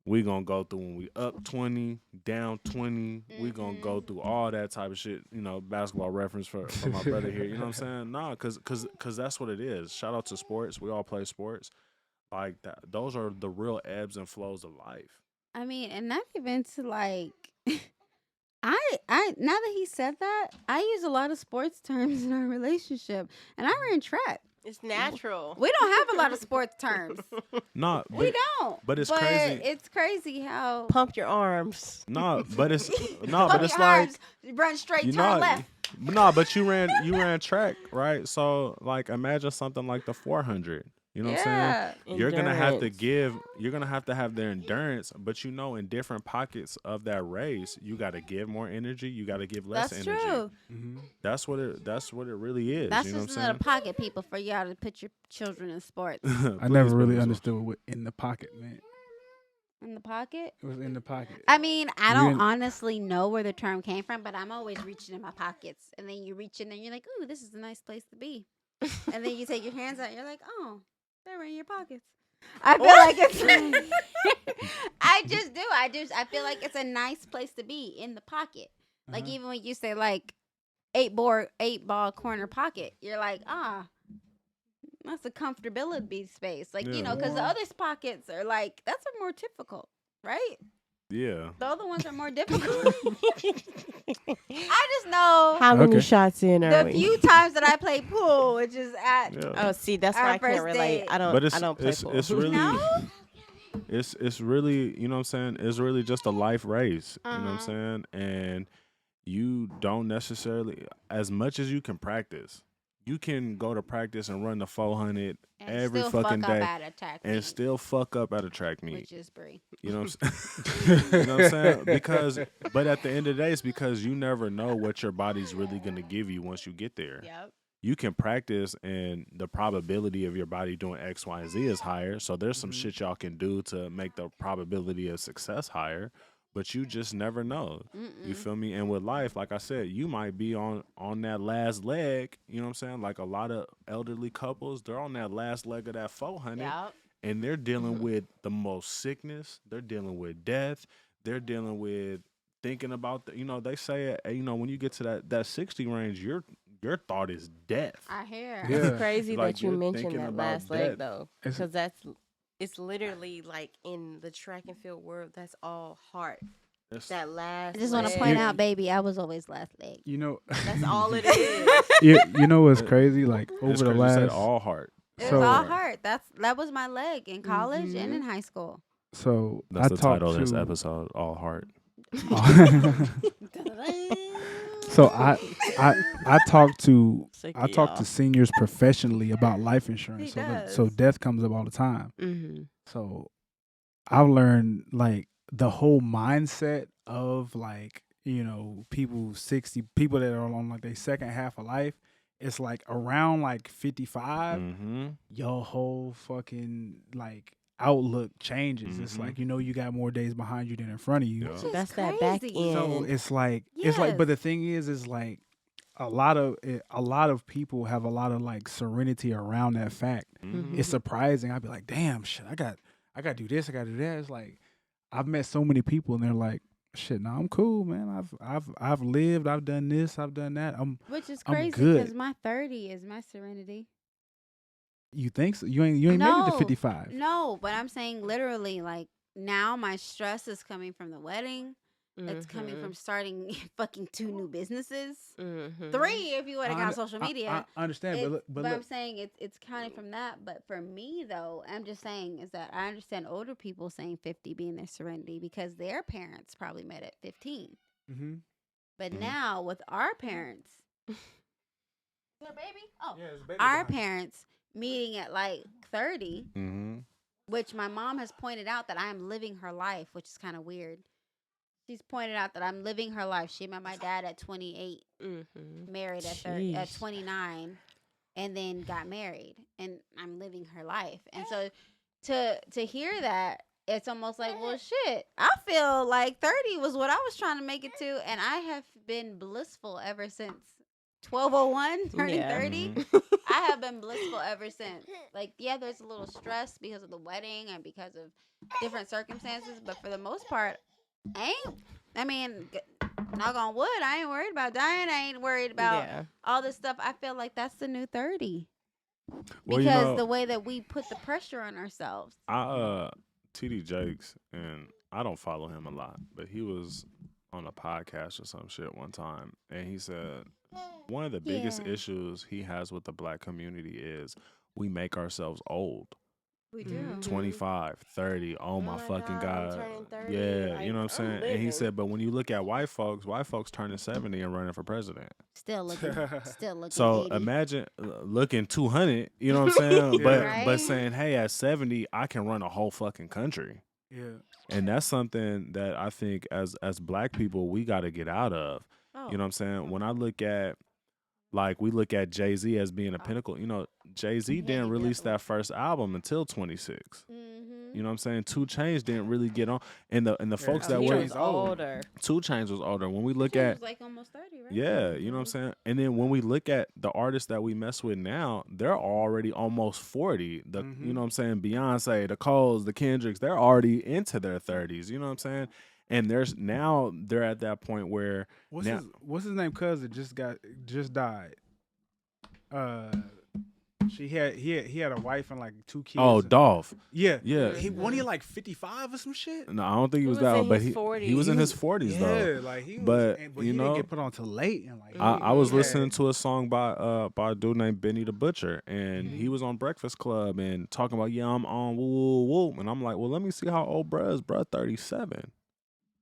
We gonna go through when we up 20, down 20. We gonna go through all that type of shit. Basketball reference for my brother here. You know what I'm saying? Nah, cause that's what it is. Shout out to sports. We all play sports. Like that. Those are the real ebbs and flows of life. I mean, and not even to like. I now that he said that, I use a lot of sports terms in our relationship, and I ran track. It's natural. We don't have a lot of sports terms. Nah, We don't. but it's crazy. It's crazy how. Pump your arms. Nah, but it's Pump it's your like arms, run straight, you turn know, left. nah, but you ran track, right? So like imagine something like the 400. You know what I'm saying? Yeah. You're gonna have to Endurance. you're gonna have to have their endurance, but in different pockets of that race, you gotta give more energy, you gotta give less That's energy. true. Mm-hmm. That's what it really is. That's you know just what another I'm pocket, people, for y'all to put your children in sports. saying? I never Please put really this understood what in the pocket meant. In the pocket? It was in the pocket. I mean, I You don't didn't- honestly know where the term came from, but I'm always reaching in my pockets. And then you reach in there and you're like, ooh, this is a nice place to be. And then you take your hands out and you're like, oh, they're in your pockets. I feel like it's I just do. I feel like it's a nice place to be in the pocket. Like Uh-huh. even when you say like 8-ball corner pocket, you're like, that's a comfortability space. Like, Yeah. because the other pockets are like, that's a more difficult, right? Yeah. The other ones are more difficult. I just know How many Okay. shots in are the we? few times that I play pool, which is at Yeah. Oh, see, that's Our why I can't first relate. date. I don't. But it's I don't play pool. it's really no. it's really, you know what I'm saying? It's really just a life race. You know what I'm Uh-huh. saying? And you don't necessarily, as much as you can practice, you can go to practice and run the 400 And every still fucking fuck day up at a track and meet, still fuck up at a track meet. which is Brie. You know what I'm saying? You know what I'm saying? Because, but at the end of the day, it's because you never know what your body's really gonna give you once you get there. Yep. You can practice, and the probability of your body doing X, Y, and Z is higher. So there's some Mhm. shit y'all can do to make the probability of success higher. But you just never know. You feel me? And with life, like I said, you might be on that last leg. You know what I'm saying? Like a lot of elderly couples, they're on that last leg of that 400. Yep. And they're dealing with the most sickness. They're dealing with death. They're dealing with thinking about they say when you get to that 60 range, your thought is death. I hear. Yeah. It's crazy Like, that you you're mentioned thinking that about last leg death. though, It's- because it's literally like in the track and field world. That's all heart. It's- That last. I just want to leg. point out, baby, I was always last leg. You know, That's all it is. you know what's crazy? Like over it's the crazy you said last, all heart. It was So- all heart. That was my leg in college and in high school. so That's I the talked title of this to- episode, All Heart. So I talked to Sick I of talk y'all. to seniors professionally about life insurance. He So does. death comes up all the time. Mm-hmm. So I've learned like the whole mindset of like, people 60 people that are on like their second half of life. It's like around like 55, Mm-hmm. your whole fucking like outlook changes. It's Mhm. like, you got more days behind you than in front of you. Yeah. Which is That's that back crazy. end. So it's like Yes. but the thing is like a lot of people have a lot of like serenity around that fact. Mm-hmm. It's surprising. I'd be like, damn, shit, I got to do this, I got to do that. It's like I've met so many people and they're like, shit, no, I'm cool, man. I've lived, I've done this, I've done that. Which is I'm crazy good. because my 30 is my serenity. You think so? You ain't made it to No. 55. No, but I'm saying literally, like now my stress is coming from the wedding. It's coming from starting fucking 2 new businesses. Mm-hmm. 3 if you want to I count under- social media. I understand, It's- but I'm look, saying it's coming from that. But for me though, I'm just saying is that I understand older people saying 50 being their serenity because their parents probably met at 15. mm-hmm. But Mhm. now with our parents, their baby, yeah, our parents meeting at like 30, Mm-hmm. which my mom has pointed out that I am living her life, which is kind of weird. She's pointed out that I'm living her life. She met my dad at 28, Mm-hmm. married at Jeez. 29, and then got married, and I'm living her life. And so to hear that, it's almost like, well, shit. I feel like 30 was what I was trying to make it to, and I have been blissful ever since 1201 turning Yeah. 30. Mm-hmm. I have been blissful ever since. Like, yeah, there's a little stress because of the wedding and because of different circumstances, but for the most part, knock on wood, I ain't worried about dying. I ain't worried about Yeah. all this stuff. I feel like that's the new 30 Well, because the way that we put the pressure on ourselves. TD Jakes, and I don't follow him a lot, but he was on a podcast or some shit one time, and he said one of the biggest Yeah. issues he has with the black community is we make ourselves old. We Mhm. do. 25, 30, oh my my fucking God, God. I'm turning 30, Yeah, like, you know what I'm I'm saying? And he living. said, but when you look at white folks turning 70 and running for president. Still looking So 80. imagine looking 200, you know what I'm saying? Yeah. but Right? saying, hey, at 70, I can run a whole fucking country. yeah. And that's something that I think as black people, we got to get out of. Oh. You know what I'm saying? When I look at, like, we look at Jay-Z as being a pinnacle. You know, Jay-Z Heavy didn't release pinnacle. that first album until 26. Mm-hmm. You know what I'm saying? 2 Chainz didn't really get on, and the folks that he were was older. 2 Chainz was older. When we look He at was like almost 30, right? yeah, you know what I'm saying? And then when we look at the artists that we mess with now, they're already almost 40. The you know what I'm saying, Beyonce, the Coles, the Kendricks, they're already into their 30s, you know what I'm saying? And they're at that point where What's now his name? Cousin just died. He had a wife and like 2 kids. oh, Dolph. yeah. Yeah. Wasn't he like 55 or some shit? No, I don't think he He was was that in old, but his he was in 40s. his 40s though. Yeah, like he was, But, but you he know, didn't get put on till late, and like I was yeah. listening to a song by a dude named Benny the Butcher, and he was on Breakfast Club and talking about I'm on woo woo woo, and I'm like, well, let me see how old bruh is. Bruh 37.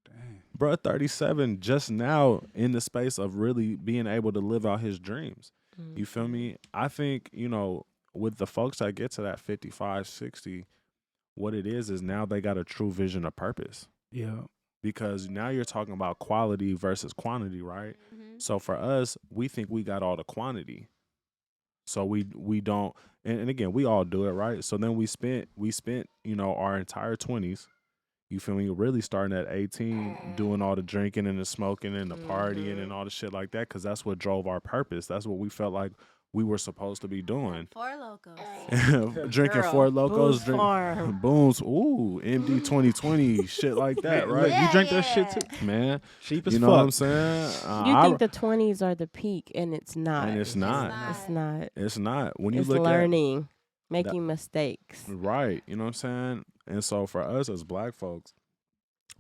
Dang. Bruh 37 just now in the space of really being able to live out his dreams. You feel me? I think, with the folks that get to that 55, 60, what it is now they got a true vision of purpose. Yeah. Because now you're talking about quality versus quantity, right? So for us, we think we got all the quantity. So we don't, and again, we all do it, right? So then we spent, our entire 20s, you feel me, really starting at 18, doing all the drinking and the smoking and the partying and all the shit like that, because that's what drove our purpose. That's what we felt like we were supposed to be doing. Four Locos. Drinking Girl, Four Locos, Boone's Farm. Booms, ooh, MD 2020, shit like that, right? You drink that shit too, Man, cheap as you know fuck. what I'm saying? You think the 20s are the peak, and it's not. And it's not. It's not. It's not. When you It's look learning, making mistakes. right, you know what I'm saying? And so for us as black folks,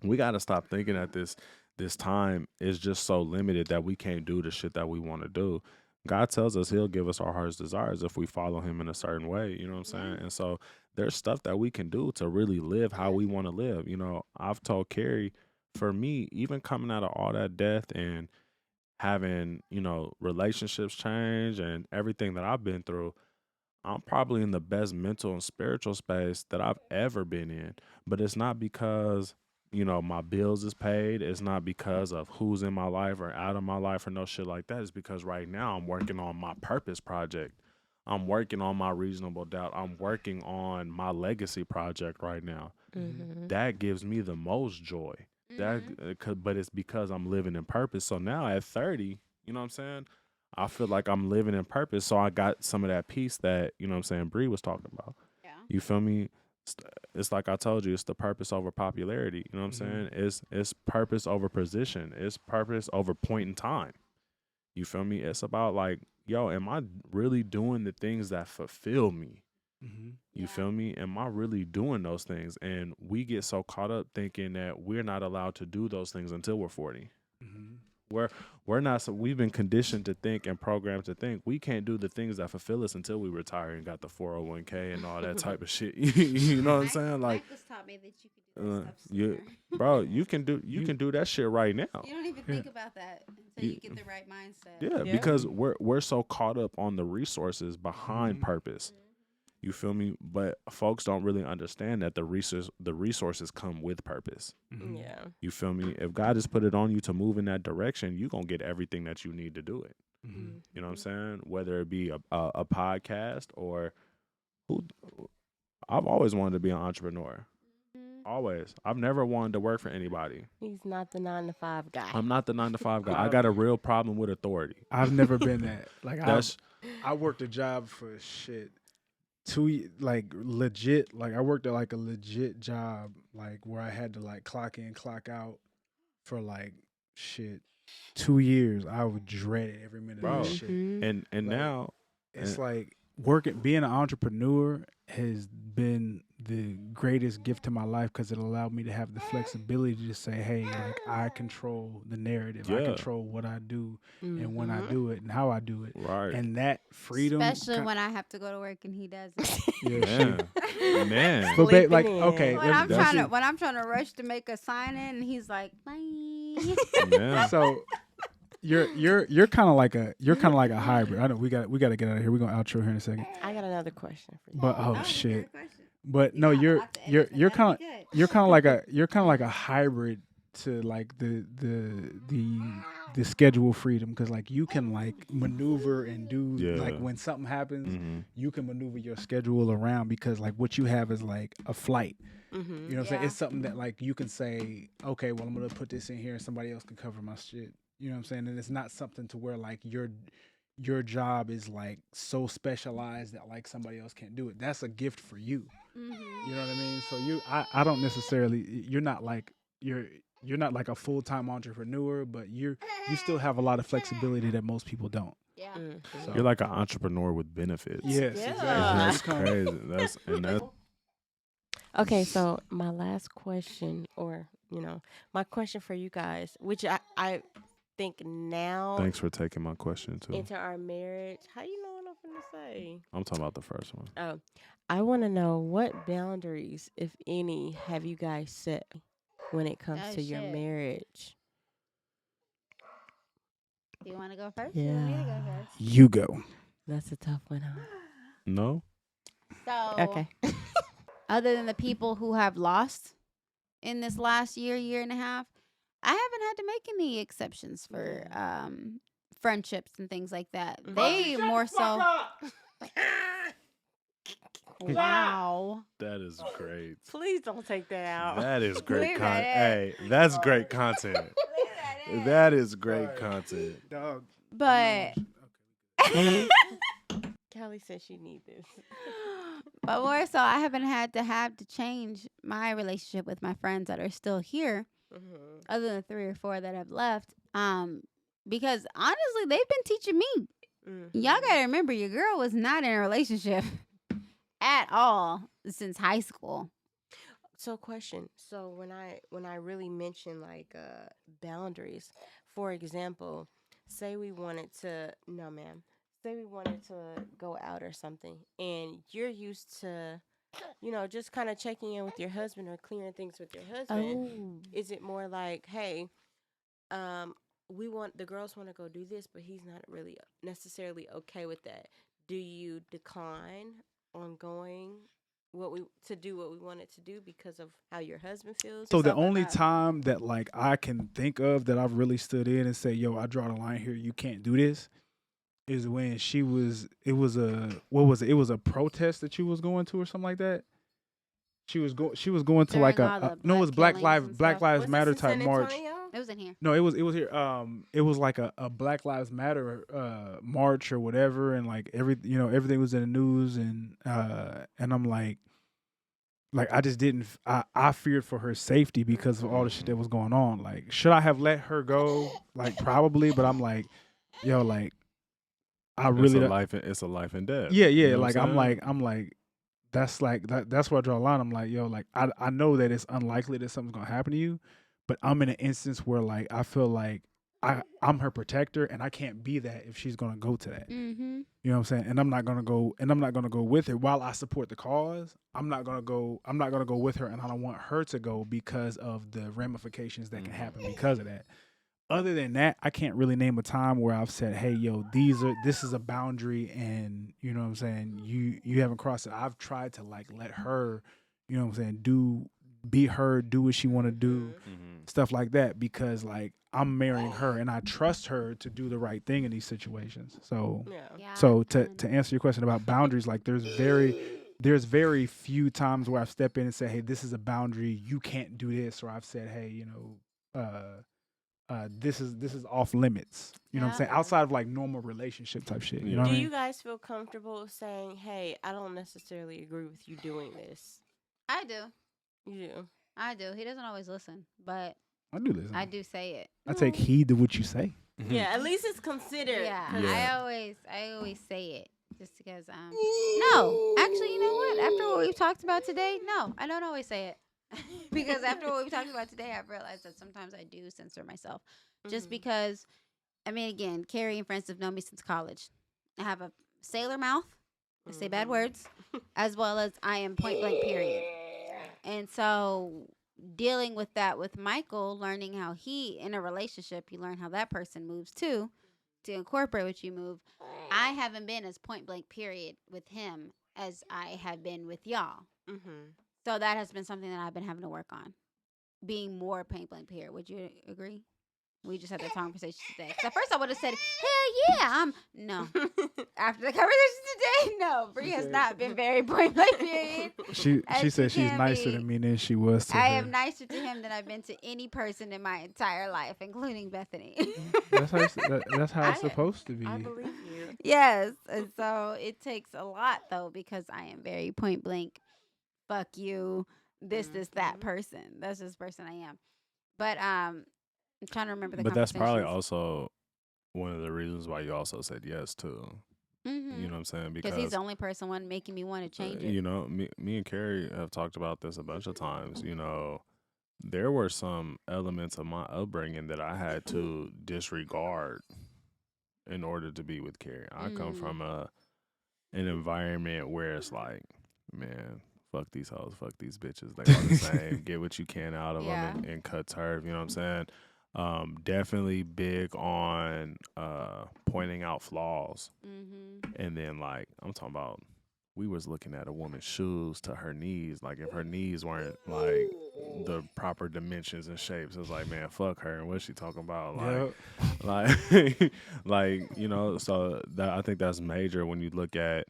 we got to stop thinking that this time is just so limited that we can't do the shit that we want to do. God tells us he'll give us our heart's desires if we follow him in a certain way, you know what I'm saying? And so there's stuff that we can do to really live how we want to live. I've told Carrie, for me, even coming out of all that death and having, relationships change and everything that I've been through, I'm probably in the best mental and spiritual space that I've ever been in. But it's not because, my bills is paid. It's not because of who's in my life or out of my life or no shit like that. It's because right now I'm working on my purpose project. I'm working on my reasonable doubt. I'm working on my legacy project right now. That gives me the most joy. But it's because I'm living in purpose. So now at 30, you know what I'm saying? I feel like I'm living in purpose. So I got some of that peace that, Bree was talking about. Yeah. You feel me? It's like I told you, it's the purpose over popularity. You know what I'm saying? It's purpose over position. It's purpose over point in time. You feel me? It's about like, yo, am I really doing the things that fulfill me? You feel me? Am I really doing those things? And we get so caught up thinking that we're not allowed to do those things until we're 40. We're not. So we've been conditioned to think and programmed to think we can't do the things that fulfill us until we retire and got the 401k and all that type of shit. You know what I'm saying? Like, Michael's taught me that you can do that stuff sooner. bro, you can do that shit right now. You don't even think about that until you get the right mindset. Yeah, because we're so caught up on the resources behind purpose. You feel me? But folks don't really understand that the resources come with purpose. Yeah. You feel me? If God has put it on you to move in that direction, you're going to get everything that you need to do it. You know what I'm saying? Whether it be a podcast or I've always wanted to be an entrepreneur. Always. I've never wanted to work for anybody. He's not the 9-to-5 guy. I'm not the 9-to-5 guy. I got a real problem with authority. I've never been that. Like That's I worked a job for shit. Legit, like I worked at like a legit job, like where I had to like clock in, clock out for like shit 2 years. I would dread it every minute Bro. of this shit. and Like, now It's like being an entrepreneur has been the greatest gift to my life because it allowed me to have the flexibility to say, hey, like I control the narrative. I Yeah. control what I do and when I do it and how I do it. right. And that freedom. Especially when I have to go to work and he doesn't. Yeah, Man. But Sleeping like, in. okay. when I'm that's trying to rush to make a sign in, and he's like, bye. Yeah. So you're kind of like a hybrid. I know we got to get out of here. We're gonna outro here in a second. I got another question for you. But That was a shit. good question. But no, Yeah, you're I'll have to edit that. kind That'd be good. of like a hybrid to like the schedule freedom, because like you can like maneuver and do like Yeah. when something happens, Mhm. you can maneuver your schedule around, because like what you have is like a flight. Mm-hmm. You know what I'm saying? Yeah. It's something that like you can say, okay, well I'm gonna put this in here and somebody else can cover my shit. You know what I'm saying? And it's not something to where like your job is like so specialized that like somebody else can't do it. That's a gift for you. Mm-hmm. You know what I mean? So I don't necessarily, you're not like you're not like a full time entrepreneur, but you still have a lot of flexibility that most people don't. Yeah. Mm-hmm. So You're like an entrepreneur with benefits. yes, Yeah. exactly. That's You come- crazy. That's Okay, so my last question, or my question for you guys, which I think now thanks for taking my question too. into our marriage. How you know what I'm finna say? I'm talking about the first one. Oh, I want to know what boundaries, if any, have you guys set when it comes Oh, to your shit. marriage? Do you want to go first? You want me to go first? You go. That's a tough one, huh? No? So, Okay. other than the people who have lost in this last year and a half, I haven't had to make any exceptions for friendships and things like that. Mhm. They more so. Wow. That is great. Please don't take that out. That is great Leave that content. in. Hey, that's great content. That is great content. Dog. But Callie said she need this. but more so, I haven't had to change my relationship with my friends that are still here, Mm-hmm. other than 3 or 4 that have left. Because honestly, they've been teaching me. Mm-hmm. Y'all gotta remember, your girl was not in a relationship at all since high school. So, question. So, when I really mention like boundaries, for example, say we wanted to, no, ma'am. Say we wanted to go out or something, and you're used to, just kind of checking in with your husband or clearing things with your husband. Oh, Is it more like, hey, the girls want to go do this, but he's not really necessarily okay with that. Do you decline on going to do what we wanted to do because of how your husband feels? So the Something only about- time that like I can think of that I've really stood in and say, "Yo, I draw the line here. You can't do this," is when it was a what was it? It was a protest that you was going to or something like that. She was going to like During all the no, it was black killings and Black stuff. Lives Was Matter this in type San march. Antonio? it was in here. No, it was here. It was like a Black Lives Matter march or whatever, and like everything was in the news, and I'm like I just didn't. I feared for her safety because of all the shit that was going on. Like, should I have let her go? Like, probably, but I'm like, yo, like, I It's really a don't. life. It's a life and death. Yeah, You yeah. know what Like, saying? I'm like, that's like that's where I draw a line. I'm like, yo, like, I know that it's unlikely that something's gonna happen to you, but I'm in an instance where like I feel like I'm her protector, and I can't be that if she's gonna go to that. Mm-hmm. You know what I'm saying? And I'm not gonna go with her while I support the cause. I'm not gonna go with her, and I don't want her to go because of the ramifications that can happen because of that. Other than that, I can't really name a time where I've said, "Hey, yo, this is a boundary," and you know what I'm saying. You haven't crossed it. I've tried to like let her, you know what I'm saying, be her, do what she want to do, Mhm. stuff like that, because like I'm marrying her and I trust her to do the right thing in these situations. So Yeah. so to answer your question about boundaries, like there's very few times where I've stepped in and said, "Hey, this is a boundary. You can't do this," or I've said, "Hey, this is off limits." You know what I'm saying? Yeah. Outside of like normal relationship type shit. You Yeah. know what Do I mean? you guys feel comfortable saying, "Hey, I don't necessarily agree with you doing this"? I do. You do. I do. He doesn't always listen, but I do listen. I do say it. I take heed to what you say. Yeah, at least it's considered. Yeah, 'cause- Yeah. I always say it just because no, actually, you know what? After what we've talked about today, no, I don't always say it. Because after what we've talked about today, I've realized that sometimes I do censor myself. Just Mhm. because, I mean, again, Carrie and friends have known me since college. I have a sailor mouth. I say bad Mhm. words, as well as I am point blank, period. And so dealing with that with Michael, learning how in a relationship, you learn how that person moves too, to incorporate what you move. I haven't been as point blank, period, with him as I have been with y'all. Mhm. So that has been something that I've been having to work on. being more point blank period. Would you agree? We just had that conversation today. 'Cause at first I would have said, hell yeah, no. After the conversation today, no. Bree has not been very point blank period. She As said she she's can nicer be. to me than she was to I her. am nicer to him than I've been to any person in my entire life, including Bethany. That's how that's how it's I- supposed to be. I believe you. Yes. And so it takes a lot, though, because I am very point blank. Fuck you. This, that Mhm. person. That's just the person I am. But I'm trying to remember the But that's probably conversations. also one of the reasons why you also said yes too. Mhm. You know what I'm saying? Because he's the only person one making me want to change it. you know, me and Carrie have talked about this a bunch of times. You know, there were some elements of my upbringing that I had to disregard in order to be with Carrie. I come Mm. from an environment where it's like, man, fuck these hoes, fuck these bitches. They all the same. Get what you can out of Yeah. them and cut turf. You know what I'm saying? Definitely big on pointing out flaws. Mm-hmm. And then, like, I'm talking about, we was looking at a woman's shoes to her knees. Like, if her knees weren't, like, the proper dimensions and shapes, it's like, man, fuck her. And what's she talking about? Like, Yep. like, you know, so that I think that's major when you look at,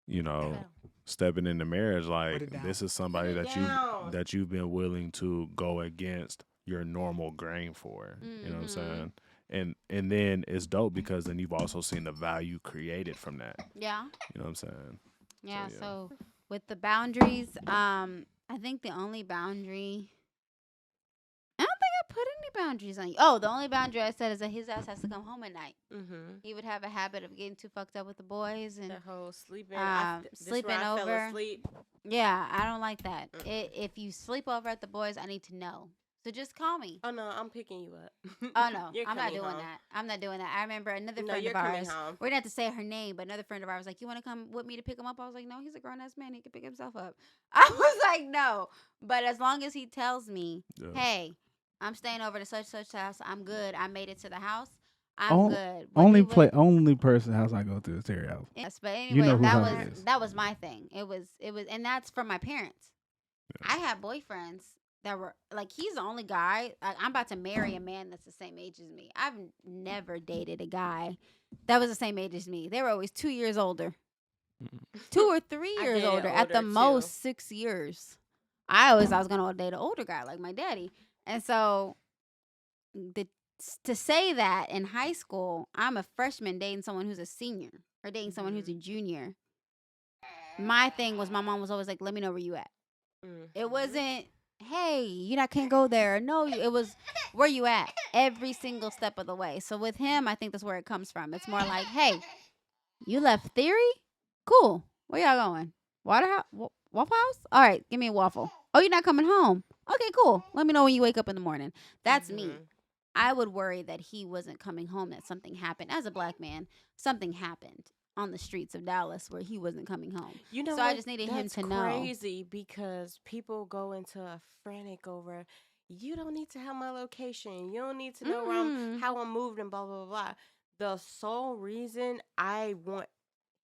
you know, stepping into marriage. Like, it down. this is somebody Put it that down. that you've been willing to go against your normal grain for. You know what I'm Mhm. saying? And then it's dope because then you've also seen the value created from that. Yeah. You know what I'm saying? Yeah. yeah. So with the boundaries, I think the only boundary. I don't think I put any boundaries on you. Oh, the only boundary I said is that his ass has to come home at night. Mm-hmm. He would have a habit of getting too fucked up with the boys and The whole sleeping. sleeping this where I over. Fell asleep. yeah, I don't like that. If you sleep over at the boys, I need to know. So just call me. Oh no, I'm picking you up. Oh no, You're I'm not coming doing home. that. I'm not doing that. I remember another No, friend you're of coming ours. home. We didn't have to say her name, but another friend of ours was like, "You want to come with me to pick him up?" I was like, "No, he's a grown ass man. He can pick himself up." I was like, "No," but as long as he tells me, Yeah. "Hey, I'm staying over to such house. I'm good. I made it to the house. I'm On- good." But he would- Only person house I go to is Terry house. Yes, but anyway, You know whose that house was it is. that was my thing. It was, and that's from my parents. I had boyfriends that were like, he's the only guy. I'm about to marry a man that's the same age as me. I've never dated a guy that was the same age as me. They were always 2 years older, 2 or 3 I years dated older. At the older, too. most 6 years. I was gonna date an older guy like my daddy, and so to say that in high school, I'm a freshman dating someone who's a senior or dating someone who's a junior. My thing was, my mom was always like, "Let me know where you at." It wasn't, "Hey, can't go there." No, it was, "Where you at?" Every single step of the way. So with him, I think that's where it comes from. It's more like, "Hey, you left Theory? Cool. Where y'all going? Waffle House? All right, give me a waffle. Oh, you're not coming home? Okay, cool. Let me know when you wake up in the morning." That's me. I would worry that he wasn't coming home, that something happened. As a black man, something happened on the streets of Dallas where he wasn't coming home. You know So I what? just needed him That's to know. crazy because people go into a frantic over, you don't need to have my location. You don't need to know where Mm. how I'm moved and blah, blah, blah. The sole reason I want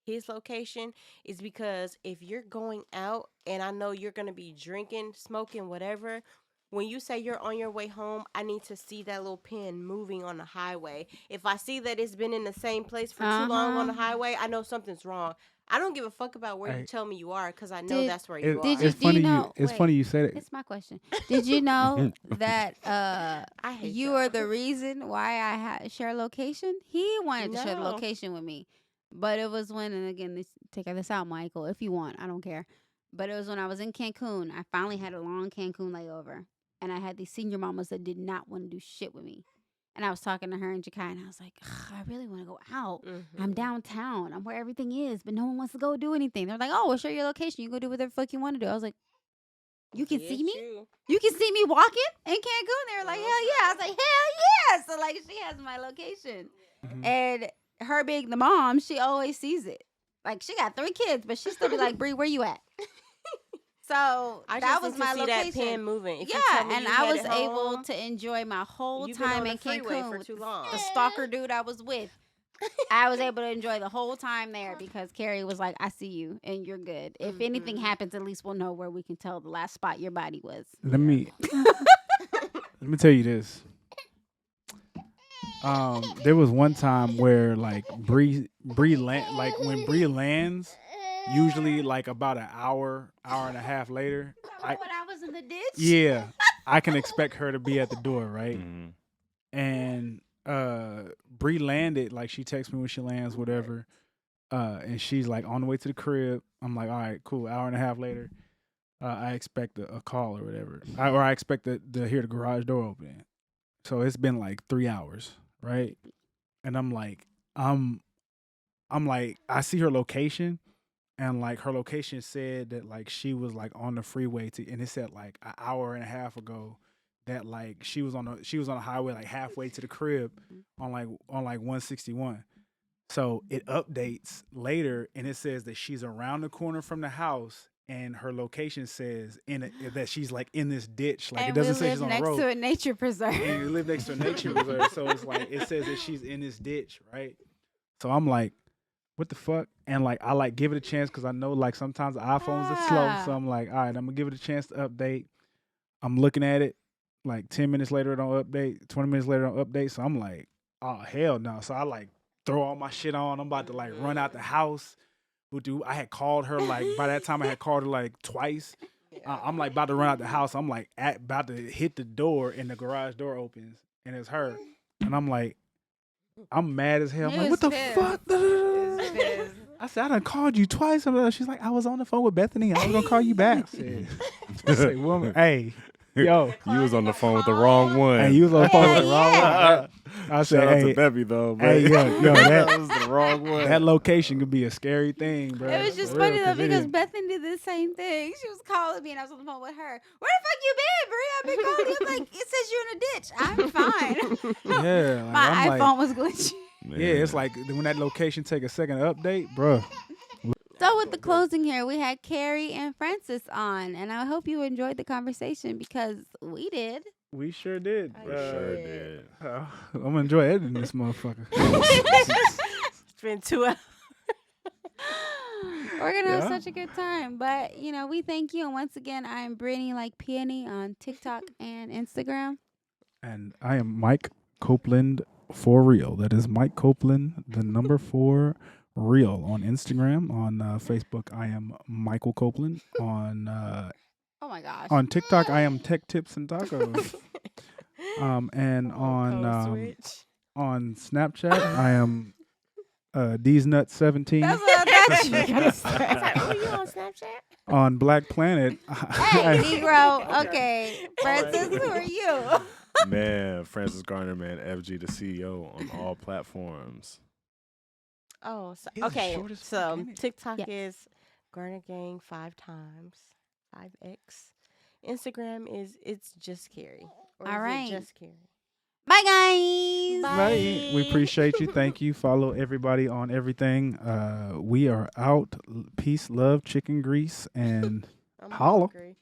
his location is because if you're going out and I know you're going to be drinking, smoking, whatever, when you say you're on your way home, I need to see that little pin moving on the highway. If I see that it's been in the same place for too long on the highway, I know something's wrong. I don't give a fuck about where you tell me you are because I know that's where you are. Did you, It's do you funny know? It's wait, funny you said it. It's my question. Did you know that I hate you y'all. are the reason why I share location? He wanted to share the No. location with me, but it was when, and again, take this out, Michael, if you want. I don't care. But it was when I was in Cancun. I finally had a long Cancun layover, and I had these senior mamas that did not want to do shit with me. And I was talking to her in Jakai, and I was like, I really want to go out. I'm downtown. I'm where everything is, but no one wants to go do anything. They're like, "Oh, we'll show you your location. You go do whatever the fuck you want to do." I was like, "You can see me? You can see me walking in Cancun?" They were like, "Hell yeah." I was like, "Hell yeah." So, like, she has my location. And her being the mom, she always sees it. Like, she got 3 kids, but she still be like, "Bree, where you at?" So I that just was need my to see location. that pin moving. If you Yeah, tell me and you I was headed able home, to enjoy my whole you've been time on in the freeway Cancun for with too long. the stalker dude I was with. I was able to enjoy the whole time there because Carrie was like, "I see you and you're good. If anything happens, at least we'll know where we can tell the last spot your body was." Let me Let me tell you this. There was one time where like Bree like when Bree lands, usually like about an hour and a half later, When I was in the ditch. yeah, I can expect her to be at the door, right? Mhm. And Bree landed, like she texts me when she lands, whatever. And she's like on the way to the crib. I'm like, all right, cool. Hour and a half later, I expect a call or whatever, or I expect to hear the garage door open. So it's been like 3 hours, right? And I'm like, I see her location, and like her location said that like she was like on the freeway and it said like an hour and a half ago that like she was on the highway like halfway to the crib on like 161. So it updates later and it says that she's around the corner from the house and her location says that she's like in this ditch. Like And it doesn't we say she's live on the next road. to a nature preserve. And we live next to a nature reserve. So it's like it says that she's in this ditch, right? So I'm like, what the fuck? And like I like give it a chance because I know like sometimes the iPhones are slow. So I'm like, all right, I'm gonna give it a chance to update. I'm looking at it. Like 10 minutes later, it don't update. 20 minutes later, it don't update. So I'm like, oh hell no. So I like throw all my shit on. I'm about to like run out the house. I had called her like by that time I had called her like twice. I'm like about to run out the house. I'm like about to hit the door and the garage door opens and it's her. And I'm like, I'm mad as hell. I'm He like, was what the pissed. fuck? I said, I done called you twice. She's like, I was on the phone with Bethany. I was gonna call you back. I said, woman, hey, yo. You was on the phone with the wrong one. Hey, you was on the phone with the wrong one. I said, Shout out hey, to Bevy though, but hey, yo, that was the wrong one. that location could be a scary thing, bro. It was just For real, funny though it because is. Bethany did the same thing. She was calling me and I was on the phone with her. Where the fuck you been, Brie? I've been calling you. I'm like, it says you're in a ditch. I'm fine. Yeah, like, My I'm like, iPhone was glitchy. Man. yeah, it's like when that location take a second to update, bro. So with the closing here, we had Carrie and Francis on, and I hope you enjoyed the conversation because we did. We sure did. I Sure did. I'm gonna enjoy editing this motherfucker. It's been 2 hours. We're gonna have Yeah. such a good time. But we thank you. And once again, I'm Brittany like Peony on TikTok and Instagram. And I am Mike Copeland for real. That is Mike Copeland, the number 4 real on Instagram. On Facebook, I am Michael Copeland. Oh my gosh. On TikTok, I am Tech Tips and Tacos. And Code on switch. on Snapchat, I am DsNut17. That's what I thought you were gonna Is say. that- Were you on Snapchat? On Black Planet, Hey, Negro. Okay. Francis, who are you? Man, Francis Garner, man, FG the CEO on all platforms. Oh, so, He's the okay. shortest fuck, So ain't he? TikTok Yes. is Garner Gang 5 times, 5x. Instagram is it's just Carrie. Or All is it right. just Carrie. Bye, guys. Bye. We appreciate you. Thank you. Follow everybody on everything. We are out. Peace, love, chicken grease, and I'm Holla. hungry.